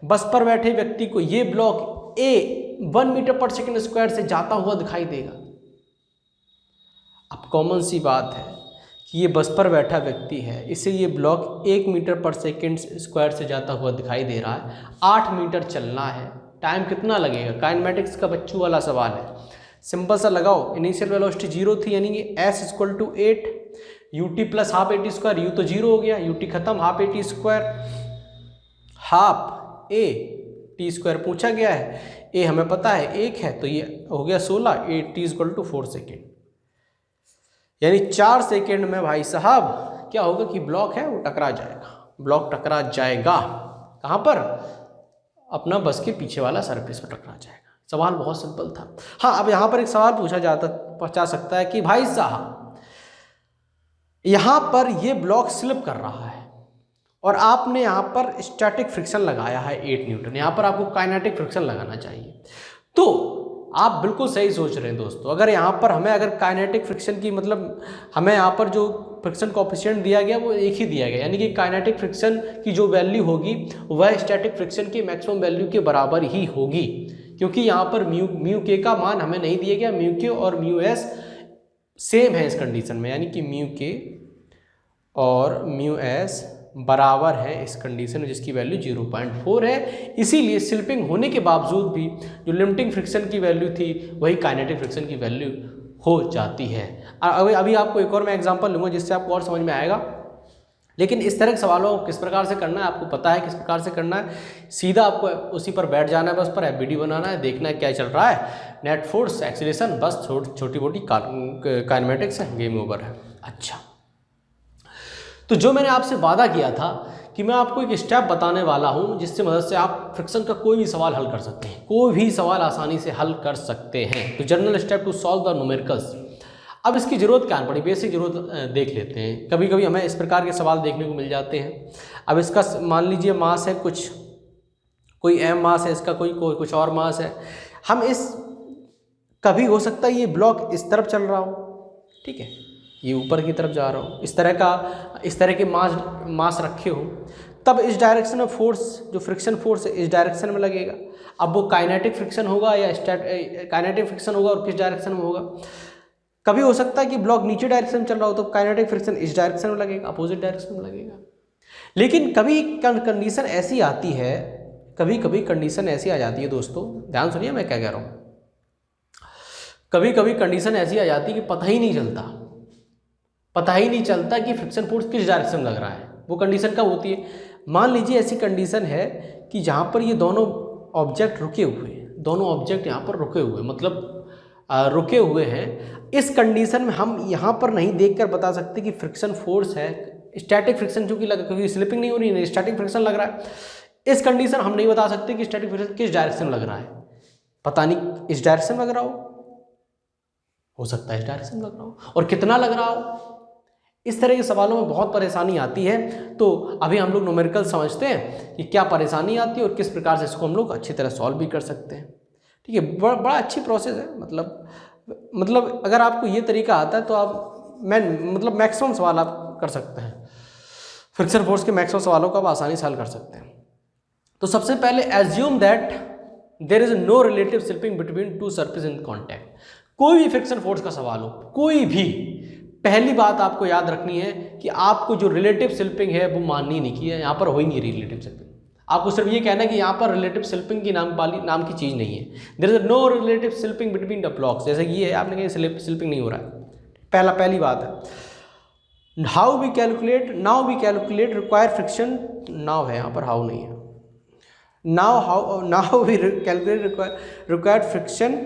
बस पर बैठे व्यक्ति को ये ब्लॉक ए 1 मीटर पर सेकेंड स्क्वायर से जाता हुआ दिखाई देगा। अब कॉमन सी बात है कि ये बस पर बैठा व्यक्ति है, इसे ये ब्लॉक 1 मीटर पर सेकेंड स्क्वायर से जाता हुआ दिखाई दे रहा है। 8 मीटर चलना है, टाइम कितना लगेगा? काइनेमेटिक्स का बच्चों वाला सवाल है, सिंपल सा लगाओ। इनिशियल वेलोसिटी 0 थी, यानी कि s equal to 8 ut plus half AT square, u तो 0 हो गया, ut खत्म, half AT square, half A T square पूछा गया है, a हमें पता है 1 है, तो ये हो गया 16, AT इक्वल टू 4 सेकेंड। यानी 4 सेकेंड में भाई साहब क्या होगा कि ब्लॉक है वो टकरा जाएगा, ब्लॉक टकरा जाएगा। कहाँ पर? अपना बस के पीछे वाला सरफेस पर टकरा जाएगा। सवाल बहुत सिंपल था। हाँ, अब यहाँ पर एक सवाल पूछा सकता है कि भाई साहब यहाँ पर ये ब्लॉक स्लिप कर रहा है और आपने यहाँ पर स्टैटिक फ्रिक्शन लगाया है 8 न्यूटन, यहाँ पर आपको काइनेटिक फ्रिक्शन लगाना चाहिए। तो आप बिल्कुल सही सोच रहे हैं दोस्तों। अगर यहाँ पर अगर काइनेटिक फ्रिक्शन की मतलब हमें यहाँ पर जो फ्रिक्शन कोएफिशिएंट दिया गया वो एक ही दिया गया, यानी कि काइनेटिक फ्रिक्शन की जो वैल्यू होगी वह स्टैटिक फ्रिक्शन की मैक्सिमम वैल्यू के बराबर ही होगी, क्योंकि यहाँ पर म्यू के का मान हमें नहीं दिया गया। म्यू के और म्यू एस सेम है इस कंडीशन में, यानी कि म्यू के और म्यू एस बराबर है इस कंडीशन में, जिसकी वैल्यू 0.4 है। इसीलिए स्लिपिंग होने के बावजूद भी जो लिमिटिंग फ्रिक्शन की वैल्यू थी वही काइनेटिक फ्रिक्शन की वैल्यू हो जाती है। अभी आपको एक और मैं एग्जांपल लूँगा जिससे आपको और समझ में आएगा। लेकिन इस तरह के सवालों को किस प्रकार से करना है आपको पता है, किस प्रकार से करना है। सीधा आपको उसी पर बैठ जाना है, बस पर एफबीडी बनाना है, देखना है क्या चल रहा है, नेट फोर्स, एक्सीलरेशन, बस छोटी मोटी काइनेमेटिक्स है, गेम ओवर है। अच्छा, तो जो मैंने आपसे वादा किया था कि मैं आपको एक स्टेप बताने वाला हूं जिससे मदद से आप फ्रिक्शन का कोई भी सवाल हल कर सकते हैं, कोई भी सवाल आसानी से हल कर सकते हैं। तो general step to solve the numericals. अब इसकी ज़रूरत क्या पड़ी, बेसिक ज़रूरत देख लेते हैं। कभी कभी हमें इस प्रकार के सवाल देखने को मिल जाते हैं। अब इसका मान लीजिए मास है कुछ, कोई एम मास है इसका, कोई कुछ और मास है। हम इस कभी हो सकता है ये ब्लॉक इस तरफ चल रहा हो, ठीक है, ये ऊपर की तरफ जा रहा हो, इस तरह के मास रखे हो, तब इस डायरेक्शन में फोर्स, जो फ्रिक्शन फोर्स है इस डायरेक्शन में लगेगा। अब वो काइनेटिक फ्रिक्शन होगा या काइनेटिक फ्रिक्शन होगा और किस डायरेक्शन में होगा। कभी हो सकता है कि ब्लॉक नीचे डायरेक्शन में चल रहा हो तो काइनेटिक फ्रिक्शन इस डायरेक्शन में लगेगा, अपोजिट डायरेक्शन में लगेगा। लेकिन कभी कंडीशन ऐसी आती है, कभी कंडीशन ऐसी आ जाती है दोस्तों, ध्यान सुनिए मैं क्या कह रहा हूँ। कभी कंडीशन ऐसी आ जाती है कि पता ही नहीं चलता कि फ्रिक्शन फोर्स किस डायरेक्शन में लग रहा है। वो कंडीशन कब होती है, मान लीजिए ऐसी कंडीशन है कि जहाँ पर ये दोनों ऑब्जेक्ट रुके हुए हैं, दोनों ऑब्जेक्ट यहाँ पर रुके हुए, मतलब रुके हुए हैं। इस कंडीशन में हम यहाँ पर नहीं देखकर बता सकते कि फ्रिक्शन फोर्स है, स्टैटिक फ्रिक्शन चूँकि लगा, क्योंकि स्लिपिंग नहीं हो रही है, स्टैटिक फ्रिक्शन लग रहा है। इस कंडीशन हम नहीं बता सकते कि स्टैटिक फ्रिक्शन किस डायरेक्शन में लग रहा है। पता नहीं इस डायरेक्शन में लग रहा हो सकता है इस डायरेक्शन में लग रहा हो, और कितना लग रहा हो। इस तरह के सवालों में बहुत परेशानी आती है। तो अभी हम लोग न्यूमेरिकल समझते हैं कि क्या परेशानी आती है और किस प्रकार से इसको हम लोग अच्छी तरह सॉल्व भी कर सकते हैं। ठीक है, बड़ा अच्छी प्रोसेस है। मतलब अगर आपको ये तरीका आता है तो आप मैक्सिमम सवाल आप कर सकते हैं, फ्रिक्शन फोर्स के मैक्सिमम सवालों का आप आसानी से हल कर सकते हैं। तो सबसे पहले assume that there is no relative slipping between two surface in contact. कोई भी फ्रिक्शन फोर्स का सवाल हो, कोई भी, पहली बात आपको याद रखनी है कि आपको जो रिलेटिव स्लिपिंग है वो माननी नहीं की है, यहाँ पर हो ही नहीं रिलेटिव स्लिपिंग। आपको सिर्फ ये कहना है कि यहाँ पर रिलेटिव स्लिपिंग की नाम की चीज़ नहीं है। There is no relative slipping between the blocks. जैसे ये है, आपने कहा स्लिपिंग नहीं हो रहा है, पहली बात है। Now we calculate require friction, now है यहाँ पर, हाउ नहीं है। Now we calculate required friction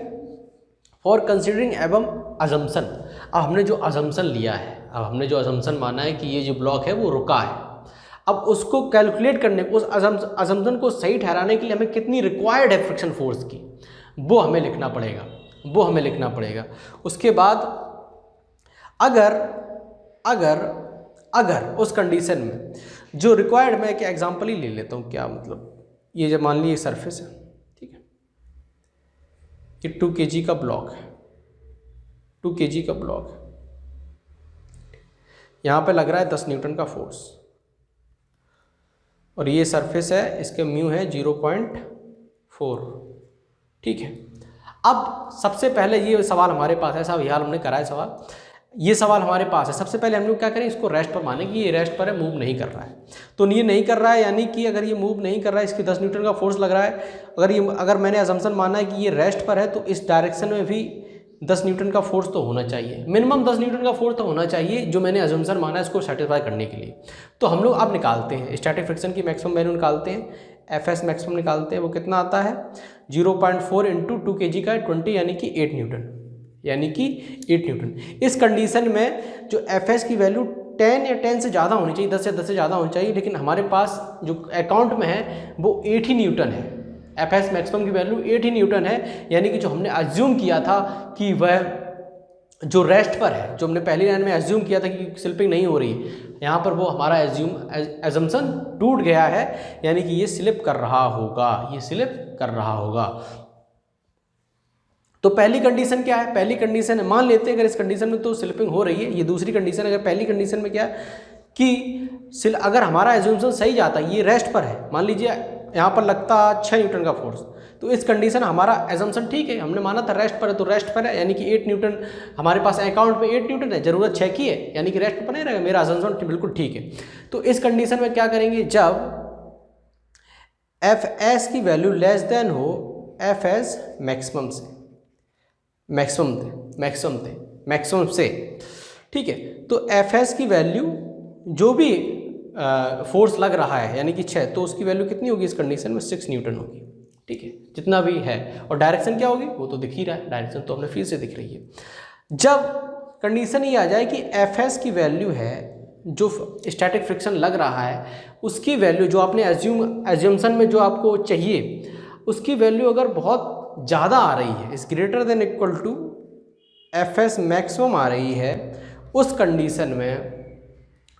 for considering एवं अजम्पशन। अब हमने जो अजम्पशन लिया है, अब हमने जो अजम्पशन माना है कि ये जो ब्लॉक है वो रुका है, अब उसको कैलकुलेट करने, उस अजम्पशन को सही ठहराने के लिए हमें कितनी रिक्वायर्ड है फ्रिक्शन फोर्स की, वो हमें लिखना पड़ेगा। उसके बाद अगर उस कंडीशन में जो रिक्वायर्ड, मैं एक एग्जांपल ही ले लेता हूँ। क्या मतलब, ये जब मान लीजिए सरफेस है, ठीक है, ये 2 kg का ब्लॉक है, 2 kg का ब्लॉक है, यहाँ पे लग रहा है 10 न्यूटन का फोर्स, और ये सरफेस है, इसके म्यू है 0.4, ठीक है। अब सबसे पहले ये सवाल हमारे पास है, साहब यार हमने करा है सवाल, ये सवाल हमारे पास है। सबसे पहले हम लोग क्या करें, इसको रेस्ट पर माने कि ये रेस्ट पर है, मूव नहीं कर रहा है। तो ये नहीं कर रहा है, यानी कि अगर ये मूव नहीं कर रहा है, इसके 10 न्यूटन का फोर्स लग रहा है। अगर मैंने अजम्पशन माना है कि ये रेस्ट पर है, तो इस डायरेक्शन में भी 10 न्यूटन का फोर्स तो होना चाहिए, मिनिमम 10 न्यूटन का फोर्स तो होना चाहिए, जो मैंने अजम्पशन माना है इसको सेटिस्फाई करने के लिए। तो हम लोग अब निकालते हैं स्टैटिक फ्रिक्शन की मैक्सिमम वैल्यू निकालते हैं, एफएस मैक्सिमम निकालते हैं। वो कितना आता है, 0.4 इंटू 2 kg का 20, यानी कि 8 न्यूटन। इस कंडीशन में जो एफएस की वैल्यू 10 या 10 से ज़्यादा होनी चाहिए, 10 या 10 से ज़्यादा होनी चाहिए, लेकिन हमारे पास जो अकाउंट में है वो 8 ही न्यूटन है। एफएस मैक्सिमम की वैल्यू 8 ही न्यूटन है, यानी कि जो हमने अज्यूम किया था कि वह जो रेस्ट पर है, जो हमने पहली लाइन में अज्यूम किया था कि स्लिपिंग नहीं हो रही, यहाँ पर वो हमारा एजम्पशन टूट गया है, यानी कि ये स्लिप कर रहा होगा। तो पहली कंडीशन क्या है, पहली कंडीशन है, मान लेते हैं अगर इस कंडीशन में तो स्लिपिंग हो रही है, ये दूसरी कंडीशन। अगर पहली कंडीशन में क्या है कि अगर हमारा एजम्पशन सही जाता है, ये रेस्ट पर है, मान लीजिए यहाँ पर लगता 6 न्यूटन का फोर्स, तो इस कंडीशन हमारा एजम्पशन ठीक है, हमने माना था रेस्ट पर है, तो रेस्ट पर है, यानी कि 8 न्यूटन हमारे पास अकाउंट में 8 न्यूटन है, जरूरत 6 की है, यानी कि रेस्ट पर नहीं रहेगा, मेरा एजम्पशन बिल्कुल ठीक है। तो इस कंडीशन में क्या करेंगे, जब एफ एस की वैल्यू लेस देन हो एफ एस मैक्सिमम से, ठीक है। तो एफ एस की वैल्यू जो भी फोर्स लग रहा है, यानी कि 6, तो उसकी वैल्यू कितनी होगी इस कंडीशन में, 6 न्यूटन होगी, ठीक है, जितना भी है। और डायरेक्शन क्या होगी, वो तो दिख ही रहा है, डायरेक्शन तो हमें फिर से दिख रही है। जब कंडीशन ये आ जाए कि एफ एस की वैल्यू है जो स्टैटिक फ्रिक्शन लग रहा है उसकी वैल्यू जो आपने एज्यूमशन में जो आपको चाहिए उसकी वैल्यू अगर बहुत ज़्यादा आ रही है, इस greater than equal to Fs maximum आ रही है, उस कंडीशन में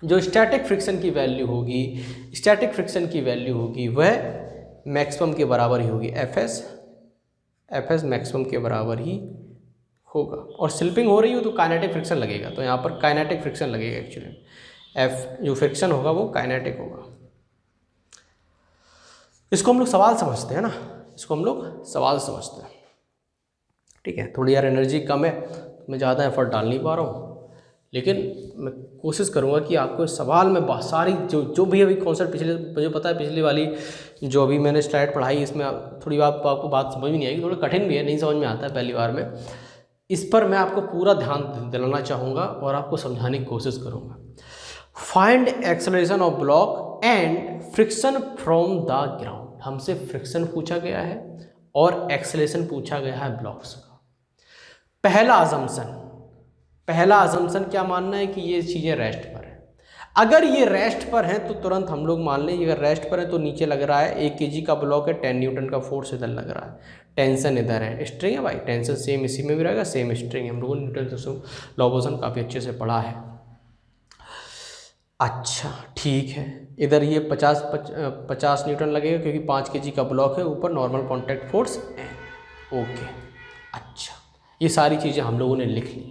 जो स्टैटिक फ्रिक्शन की वैल्यू होगी, स्टैटिक फ्रिक्शन की वैल्यू होगी वह मैक्सिमम के बराबर ही होगी, Fs मैक्सिमम के बराबर ही होगा। और स्लिपिंग हो रही हो तो काइनेटिक फ्रिक्शन लगेगा, तो यहाँ पर काइनेटिक फ्रिक्शन लगेगा एक्चुअली, F जो फ्रिक्शन होगा वो काइनेटिक होगा। इसको हम लोग सवाल समझते हैं ना, इसको हम लोग सवाल समझते हैं, ठीक है। थोड़ी यार एनर्जी कम है तो मैं ज़्यादा एफर्ट डाल नहीं पा रहा हूँ, लेकिन मैं कोशिश करूँगा कि आपको इस सवाल में सारी जो भी अभी कॉन्सेप्ट पिछले, मुझे पता है पिछली वाली जो अभी मैंने स्लाइड पढ़ाई इसमें थोड़ी आपको बात समझ में नहीं आएगी, थोड़ा कठिन भी है, नहीं समझ में आता है पहली बार में। इस पर मैं आपको पूरा ध्यान दिलाना चाहूँगा और आपको समझाने की कोशिश करूँगा। Find acceleration of block and friction from the ground, हमसे फ्रिक्शन पूछा गया है और एक्सेलरेशन पूछा गया है ब्लॉक्स का। पहला अजम्पशन क्या मानना है कि ये चीज़ें रेस्ट पर है। अगर ये रेस्ट पर हैं तो तुरंत हम लोग मान लें, अगर रेस्ट पर है तो नीचे लग रहा है 1 kg का ब्लॉक है, 10 न्यूटन का फोर्स इधर लग रहा है, टेंशन इधर है, स्ट्रिंग है भाई, टेंशन सेम इसी में भी रहेगा, सेम स्ट्रिंग है, हम लोगों ने न्यूटन से लॉ ऑफ मोशन काफ़ी अच्छे से पढ़ा है। अच्छा ठीक है, इधर ये 50 न्यूटन लगेगा क्योंकि 5 kg का ब्लॉक है, ऊपर नॉर्मल कॉन्टैक्ट फोर्स है, ओके। अच्छा ये सारी चीज़ें हम लोगों ने लिख ली।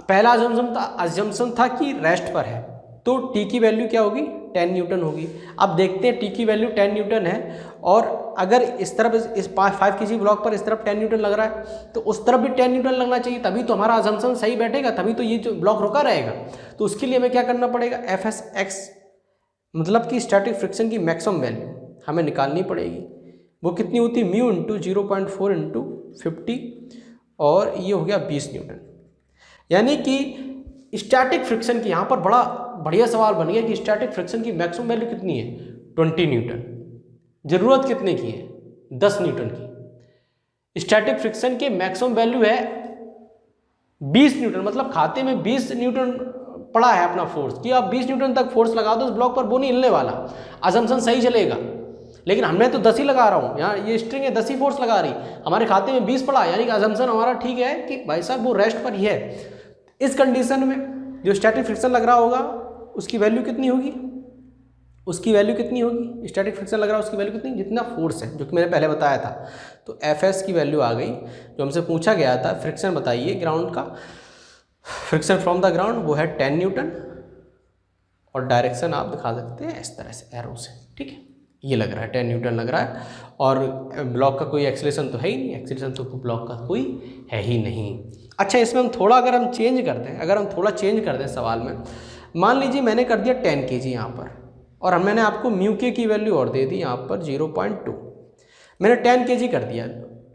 पहला अजम्पशन था कि रेस्ट पर है, तो टी की वैल्यू क्या होगी, 10 न्यूटन होगी। अब देखते हैं टी की वैल्यू 10 न्यूटन है और अगर इस तरफ इस 5 kg ब्लॉक पर इस तरफ 10 न्यूटन लग रहा है तो उस तरफ भी 10 न्यूटन लगना चाहिए, तभी तो हमारा अजम्पशन सही बैठेगा, तभी तो ये जो ब्लॉक रुका रहेगा। तो उसके लिए हमें क्या करना पड़ेगा, Fs मतलब कि स्टैटिक फ्रिक्शन की मैक्सिमम वैल्यू हमें निकालनी पड़ेगी। वो कितनी होती है, म्यू इंटू 0.4 इंटू 50 और ये हो गया 20 न्यूटन। यानी कि स्टैटिक फ्रिक्शन की यहाँ पर बड़ा बढ़िया सवाल बन गया कि स्टैटिक फ्रिक्शन की मैक्सिमम वैल्यू कितनी है, 20 न्यूटन। ज़रूरत कितने की है, 10 न्यूटन की। स्टैटिक फ्रिक्शन की मैक्सिमम वैल्यू है 20 न्यूटन, मतलब खाते में 20 न्यूटन पड़ा है अपना फोर्स, कि आप 20 न्यूटन तक फोर्स लगा दो उस ब्लॉक पर, वो नहीं हिलने वाला, अजम्पशन सही चलेगा। लेकिन हमने तो 10 ही लगा रहा हूँ, यहाँ ये स्ट्रिंग है 10 ही फोर्स लगा रही, हमारे खाते में 20 पड़ा, यानी कि अजम्पशन हमारा ठीक है कि भाई साहब वो रेस्ट पर ही है। इस कंडीशन में जो स्टैटिक फ्रिक्शन लग रहा होगा उसकी वैल्यू कितनी होगी, उसकी वैल्यू कितनी होगी, स्टैटिक फ्रिक्शन लग रहा है उसकी वैल्यू कितनी, जितना फोर्स है, जो कि मैंने पहले बताया था। तो Fs की वैल्यू आ गई, जो हमसे पूछा गया था फ्रिक्शन बताइए ग्राउंड का, फ्रिक्शन फ्रॉम द ग्राउंड, वो है 10 न्यूटन और डायरेक्शन आप दिखा सकते हैं इस तरह से एरो से, ठीक है। ये लग रहा है 10 न्यूटन लग रहा है और ब्लॉक का कोई एक्सेलरेशन तो है ही नहीं, एक्सेलरेशन तो ब्लॉक का कोई है ही नहीं। अच्छा इसमें हम थोड़ा अगर हम चेंज कर दें, अगर हम थोड़ा चेंज कर दें सवाल में, मान लीजिए मैंने कर दिया 10 kg यहाँ पर और मैंने आपको म्यू के की वैल्यू और दे दी यहाँ पर 0.2, मैंने 10 kg कर दिया,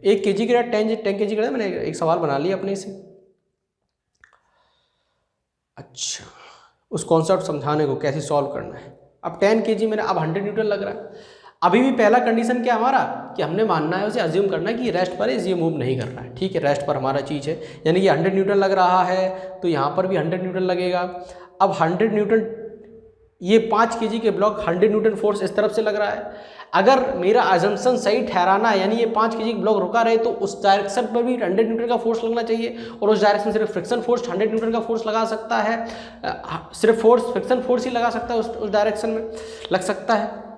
1 kg का 10 kg कर दिया, मैंने एक सवाल बना लिया अपने से। अच्छा उस कॉन्सेप्ट समझाने को कैसे सॉल्व करना है। अब 10 kg मेरा अब 100 न्यूटन लग रहा है। अभी भी पहला कंडीशन क्या हमारा, कि हमने मानना है, उसे अज्यूम करना है कि रेस्ट पर है, ये मूव नहीं कर रहा है, ठीक है, रेस्ट पर हमारा चीज़ है, यानी कि 100 न्यूटन लग रहा है तो यहाँ पर भी 100 न्यूटन लगेगा। अब 100 न्यूटन, ये 5 kg के ब्लॉक 100 न्यूटन फोर्स इस तरफ से लग रहा है। अगर मेरा अजम्पशन सही ठहराना है, यानी ये 5 kg ब्लॉक रुका रहे, तो उस डायरेक्शन पर भी 100 न्यूटन का फोर्स लगना चाहिए और उस डायरेक्शन सिर्फ फ्रिक्शन फोर्स 100 न्यूटन का फोर्स लगा सकता है, सिर्फ फ्रिक्शन फोर्स ही लगा सकता है उस डायरेक्शन में लग सकता है।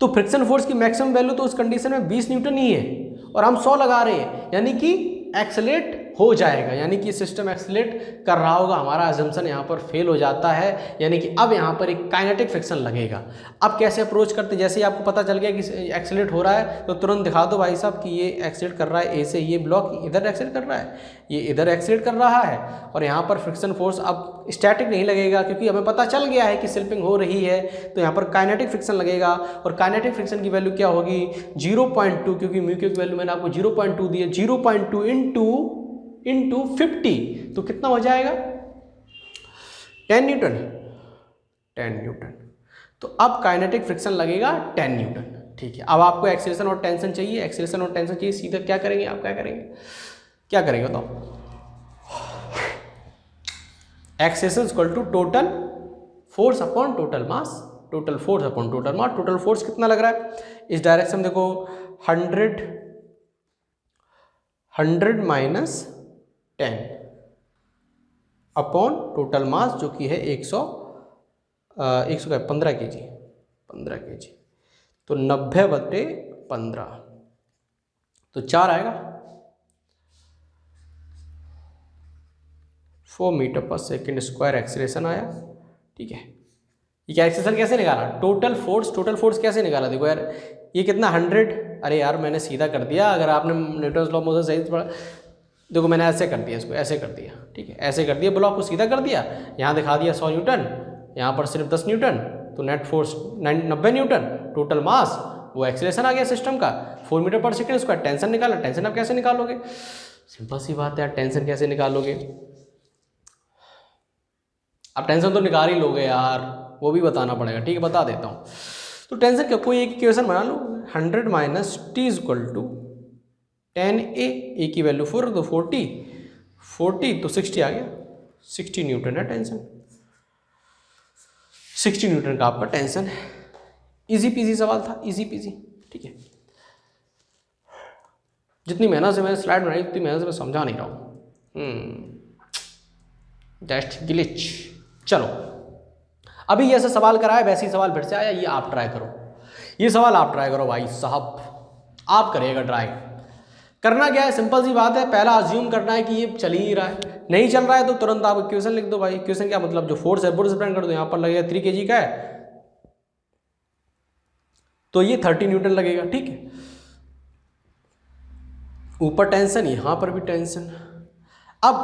तो फ्रिक्शन फोर्स की मैक्सिमम वैल्यू तो उस कंडीशन में 20 न्यूटन ही है और हम 100 लगा रहे हैं, यानी कि एक्सेलेरेट हो जाएगा, यानी कि सिस्टम एक्सेलेरेट कर रहा होगा, हमारा अजम्पशन यहाँ पर फेल हो जाता है, यानी कि अब यहाँ पर एक काइनेटिक फ्रिक्शन लगेगा। अब कैसे अप्रोच करते, जैसे ही आपको पता चल गया कि एक्सेलेरेट हो रहा है तो तुरंत दिखा दो भाई साहब कि ये एक्सेलेरेट कर रहा है, ए से ये ब्लॉक इधर एक्सेलेरेट कर रहा है, ये इधर एक्सेलेरेट कर रहा है और यहाँ पर फ्रिक्शन फोर्स अब स्टैटिक नहीं लगेगा क्योंकि हमें पता चल गया है कि स्लिपिंग हो रही है, तो यहाँ पर काइनेटिक फ्रिक्शन लगेगा और काइनेटिक फ्रिक्शन की वैल्यू क्या होगी 0.2, क्योंकि म्यू की वैल्यू मैंने आपको 0.2 दी है, 0.2 इंटू 50 तो कितना हो जाएगा 10 न्यूटन, 10 न्यूटन। तो अब काइनेटिक फ्रिक्शन लगेगा 10 न्यूटन, ठीक है। अब आपको एक्सेलरेशन और टेंशन चाहिए, एक्सेलरेशन और टेंशन चाहिए, सीधा क्या करेंगे आप, क्या करेंगे बताओ, acceleration equal to total force upon total mass, total force upon total mass. Total force कितना लग रहा है इस डायरेक्शन में, देखो 100 माइनस 10 अपॉन टोटल मास जो कि है 15 के जी, 15 के जी, तो 90/15 तो 4 आएगा, 4 मीटर पर सेकेंड स्क्वायर एक्सीलरेशन आया। ठीक है, ये एक्सीलरेशन कैसे निकाला, टोटल फोर्स कैसे निकाला, देखो यार ये कितना 100, अरे यार मैंने सीधा कर दिया, अगर आपने न्यूटन्स लॉ ऑफ मोशन सही पढ़ा, देखो मैंने ऐसे कर दिया, इसको ऐसे कर दिया, ठीक है ऐसे कर दिया, ब्लॉक को सीधा कर दिया, यहाँ दिखा दिया 100 न्यूटन, यहाँ पर सिर्फ 10 न्यूटन, तो net force 90 Newton, total mass वो एक्सीलरेशन आ गया सिस्टम का 4 मीटर पर सेकेंड स्क्वायर। टेंशन निकाला, टेंशन आप कैसे निकालोगे, सिंपल सी बात है यार, टेंशन कैसे निकालोगे, आप टेंशन तो निकाल ही लोगे यार, वो भी बताना पड़ेगा, ठीक है बता देता हूँ। तो टेंशन क्या, कोई एक इक्वेशन बना लो, 100 minus T is equal to 10A, A की वैल्यू 4 तो 40 तो 60 आ गया, 60 न्यूटन है टेंशन, 60 न्यूटन का आपका टेंशन है। इजी पीजी सवाल था, इजी पीजी, ठीक है। जितनी मेहनत से मैंने स्लाइड बनाई उतनी मेहनत से मैं समझा नहीं रहा हूँ, जस्ट ग्लिच। चलो अभी ये ऐसा सवाल कराया, वैसे ही सवाल फिर से आया, ये आप ट्राई करो, ये सवाल आप ट्राई करो भाई साहब, आप करिएगा ट्राई। करना क्या है, सिंपल सी बात है, पहला अज्यूम करना है कि ये चल ही रहा है, नहीं चल रहा है तो तुरंत आप इक्वेशन लिख दो भाई। इक्वेशन क्या मतलब, जो फोर्स है वो रिप्रेजेंट कर दो, यहाँ पर लगेगा 3 kg का है तो ये 30 न्यूटन लगेगा, ठीक है। ऊपर टेंशन, यहाँ पर भी टेंशन। अब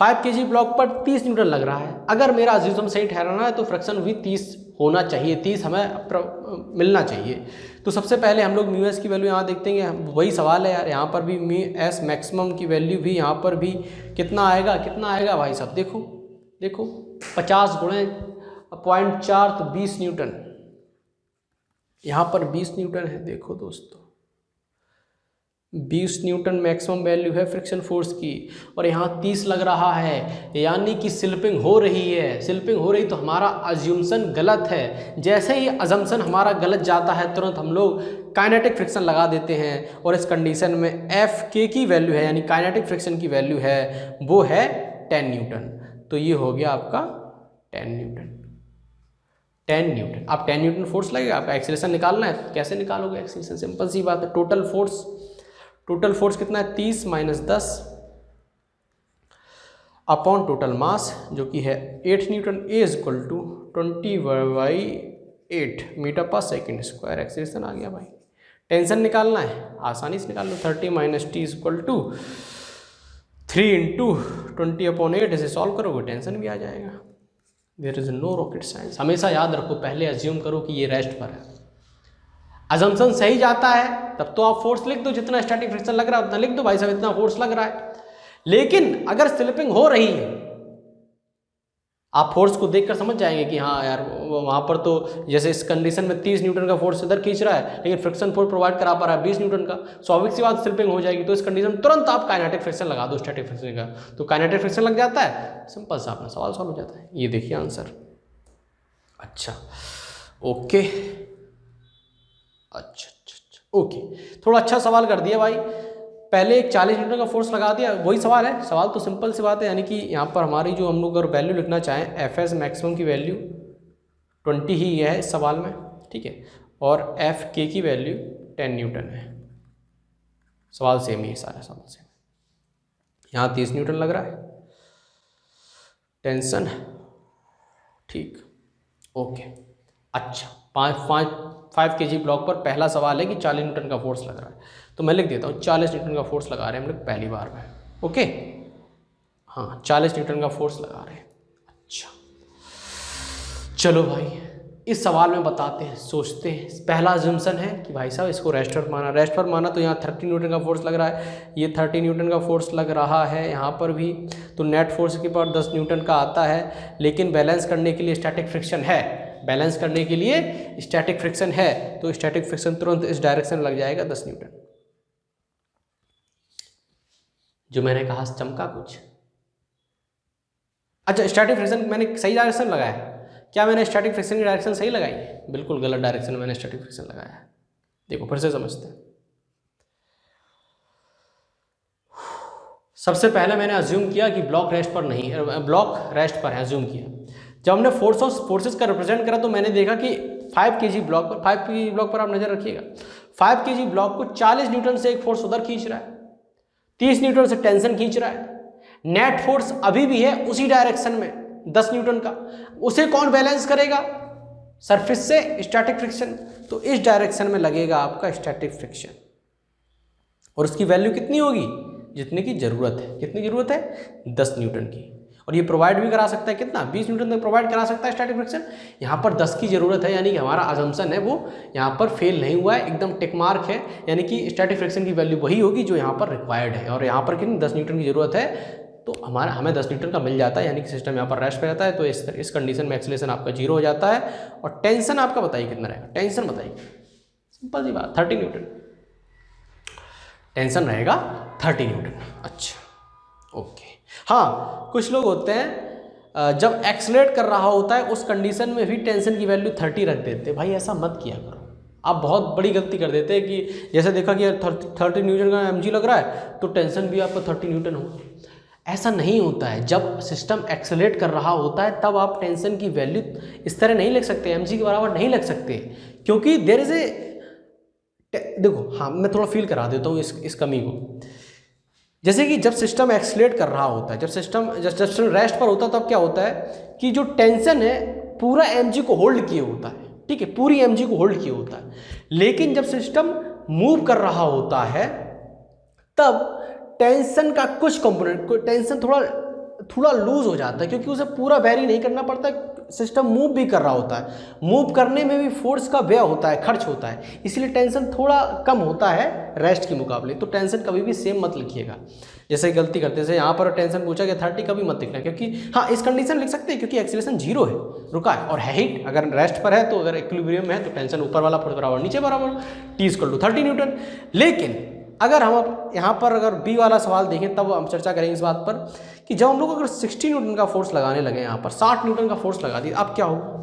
5 kg ब्लॉक पर 30 न्यूटन लग रहा है, अगर मेरा अज्यूम सही ठहराना है तो फ्रैक्शन भी 30 होना चाहिए, 30 हमें मिलना चाहिए। तो सबसे पहले हम लोग म्यू एस की वैल्यू यहाँ देखते हैं, वही सवाल है यार, यहाँ पर भी म्यू एस मैक्सिमम की वैल्यू भी यहाँ पर भी कितना आएगा, कितना आएगा भाई साहब, देखो देखो 50 गुणे 0.4 तो 20 न्यूटन, यहाँ पर 20 न्यूटन है, देखो दोस्तों 20 न्यूटन मैक्सिमम वैल्यू है फ्रिक्शन फोर्स की, और यहाँ 30 लग रहा है, यानी कि स्लिपिंग हो रही है। स्लिपिंग हो रही तो हमारा अज्यूमसन गलत है, जैसे ही अजम्पशन हमारा गलत जाता है तुरंत हम लोग काइनेटिक फ्रिक्शन लगा देते हैं, और इस कंडीशन में एफ के की वैल्यू है, यानी काइनेटिक फ्रिक्शन की वैल्यू है वो है 10 न्यूटन, तो ये हो गया आपका 10 न्यूटन। 10 न्यूटन, आप 10 न्यूटन फोर्स लगेगा, आप एक्सीलरेशन निकालना है, कैसे निकालोगे एक्सीलरेशन, सिंपल सी बात है, टोटल फोर्स कितना है 30 माइनस 10 अपॉन टोटल मास जो कि है 8 newton, A is equal to 20/8 metre पर सेकेंड स्क्वायर, एक्सीलरेशन आ गया भाई। टेंशन निकालना है, आसानी से निकाल लो, 30 minus T is equal to 3 into 20/8, इसे सॉल्व करोगे टेंशन भी आ जाएगा। There is no rocket science, हमेशा याद रखो, पहले अज्यूम करो कि ये रेस्ट पर है, अजम्पशन सही जाता है तब तो आप फोर्स लिख दो, जितना स्टैटिक फ्रिक्शन लग रहा है उतना लिख दो, भाई साहब इतना फोर्स लग रहा है। लेकिन अगर स्लिपिंग हो रही है, आप फोर्स को देखकर समझ जाएंगे कि हाँ यार वहाँ पर तो जैसे इस कंडीशन में 30 न्यूटन का फोर्स इधर खींच रहा है, लेकिन फ्रिक्शन फोर्स प्रोवाइड करा पा रहा है 20 न्यूटन का, स्वाभाविक सी बात स्लिपिंग हो जाएगी, तो इस कंडीशन में तुरंत आप काइनेटिक फ्रिक्शन लगा दो स्टैटिक फ्रिक्शन का, तो काइनेटिक फ्रिक्शन लग जाता है, सिंपल सा अपना सवाल सॉल्व हो जाता है। ये देखिए आंसर, अच्छा ओके, अच्छा ओके, थोड़ा अच्छा सवाल कर दिया भाई, पहले एक 40 न्यूटन का फोर्स लगा दिया, वही सवाल है, सवाल तो सिंपल सी बात है, यानी कि यहाँ पर हमारी जो हम लोग अगर वैल्यू लिखना चाहें, एफ एस मैक्सिमम की वैल्यू 20 ही है इस सवाल में, ठीक है, और एफ के की वैल्यू 10 न्यूटन है, सवाल सेम ही, सारा सवाल सेम। यहाँ 30 न्यूटन लग रहा है, टेंशन ठीक, ओके। अच्छा 5 kg ब्लॉक पर पहला सवाल है कि 40 न्यूटन का फोर्स लग रहा है, तो मैं लिख देता हूँ 40 न्यूटन का फोर्स लगा रहे हैं हम लोग पहली बार में, ओके, हाँ 40 न्यूटन का फोर्स लगा रहे हैं। अच्छा चलो भाई, इस सवाल में बताते हैं, सोचते हैं। पहला अजम्पशन है कि भाई साहब इसको रेस्ट पर माना तो यहाँ 30 न्यूटन का फोर्स लग रहा है, ये 30 न्यूटन का फोर्स लग रहा है यहाँ पर भी, तो नेट फोर्स के पावर 10 न्यूटन का आता है, लेकिन बैलेंस करने के लिए स्टैटिक फ्रिक्शन है, बैलेंस करने के लिए स्टैटिक फ्रिक्शन है, तो स्टैटिक फ्रिक्शन तुरंत इस डायरेक्शन में लग जाएगा 10 न्यूटन। जो मैंने कहा चमका कुछ, अच्छा, स्टैटिक फ्रिक्शन मैंने सही डायरेक्शन लगाया है क्या? मैंने स्टैटिक फ्रिक्शन की डायरेक्शन सही लगाई है? बिल्कुल गलत डायरेक्शन में मैंने स्टैटिक फ्रिक्शन लगाया है। देखो फिर से समझते हैं। सबसे पहले मैंने अज्यूम किया कि ब्लॉक रेस्ट पर नहीं, ब्लॉक रेस्ट पर है, अज्यूम किया। जब हमने फोर्सेस का रिप्रेजेंट करा तो मैंने देखा कि 5 kg ब्लॉक पर, 5 kg ब्लॉक पर आप नजर रखिएगा, 5 kg ब्लॉक को 40 न्यूटन से एक फोर्स उधर खींच रहा है, 30 न्यूटन से टेंशन खींच रहा है। नेट फोर्स अभी भी है उसी डायरेक्शन में 10 न्यूटन का, उसे कौन बैलेंस करेगा? सरफेस से स्टैटिक फ्रिक्शन। तो इस डायरेक्शन में लगेगा आपका स्टैटिक फ्रिक्शन, और उसकी वैल्यू कितनी होगी? जितने की जरूरत है। कितनी जरूरत है? 10 न्यूटन की। और ये प्रोवाइड भी करा सकता है कितना? 20 न्यूटन तक प्रोवाइड करा सकता है स्टैटिक फ्रिक्शन। यहाँ पर 10 की जरूरत है, यानी कि हमारा अजम्पशन है वो यहाँ पर फेल नहीं हुआ है, एकदम टिक मार्क है, यानी कि स्टैटिक फ्रिक्शन की वैल्यू वही होगी जो यहाँ पर रिक्वायर्ड है। और यहाँ पर कितनी? 10 न्यूटन की जरूरत है, तो हमें 10 न्यूटन का मिल जाता है, यानी कि सिस्टम यहाँ पर रेस्ट पे रहता है। तो इस कंडीशन में एक्सेलरेशन आपका 0 हो जाता है। और टेंशन आपका बताइए कितना रहेगा? टेंशन बताइए, सिंपल सी बात, 30 न्यूटन टेंशन रहेगा, 30 न्यूटन। अच्छा ओके। हाँ, कुछ लोग होते हैं जब एक्सलेट कर रहा होता है उस कंडीशन में भी टेंशन की वैल्यू 30 रख देते हैं। भाई ऐसा मत किया करो, आप बहुत बड़ी गलती कर देते हैं कि जैसे देखा कि 30 न्यूटन का mg लग रहा है तो टेंशन भी आपको 30 न्यूटन हो। ऐसा नहीं होता है। जब सिस्टम एक्सेलेट कर रहा होता है तब आप टेंशन की वैल्यू इस तरह नहीं लिख सकते, mg के बराबर नहीं लिख सकते, क्योंकि देयर इज ए, देखो हाँ मैं थोड़ा फील करा देता हूँ इस कमी को। जैसे कि जब सिस्टम एक्सलेट कर रहा होता है, जब सिस्टम रेस्ट पर होता है, तब क्या होता है कि जो टेंशन है पूरा mg को होल्ड किए होता है, ठीक है, पूरी mg को होल्ड किए होता है। लेकिन जब सिस्टम मूव कर रहा होता है तब टेंशन का कुछ कंपोनेंट, टेंशन थोड़ा लूज हो जाता है, क्योंकि उसे पूरा वेरी नहीं करना पड़ता, सिस्टम मूव भी कर रहा होता है। मूव करने में भी फोर्स का व्यय होता है, खर्च होता है, इसलिए टेंशन थोड़ा कम होता है रेस्ट के मुकाबले। तो टेंशन कभी भी सेम मत लिखिएगा। जैसे गलती करते हैं, जैसे यहाँ पर टेंशन पूछा गया 30, कभी मत लिखना, क्योंकि हाँ इस कंडीशन लिख सकते हैं क्योंकि एक्सेलरेशन 0 है, रुका है, और है ही अगर रेस्ट पर है, तो अगर इक्विलिब्रियम में है तो टेंशन ऊपर वाला फोर्स बराबर नीचे बराबर, T=30 न्यूटन। लेकिन अगर हम अब यहाँ पर अगर बी वाला सवाल देखें तब हम चर्चा करेंगे इस बात पर कि जब हम लोग अगर 60 न्यूटन का फोर्स लगाने लगे, यहाँ पर 60 न्यूटन का फोर्स लगा दिया, अब क्या होगा?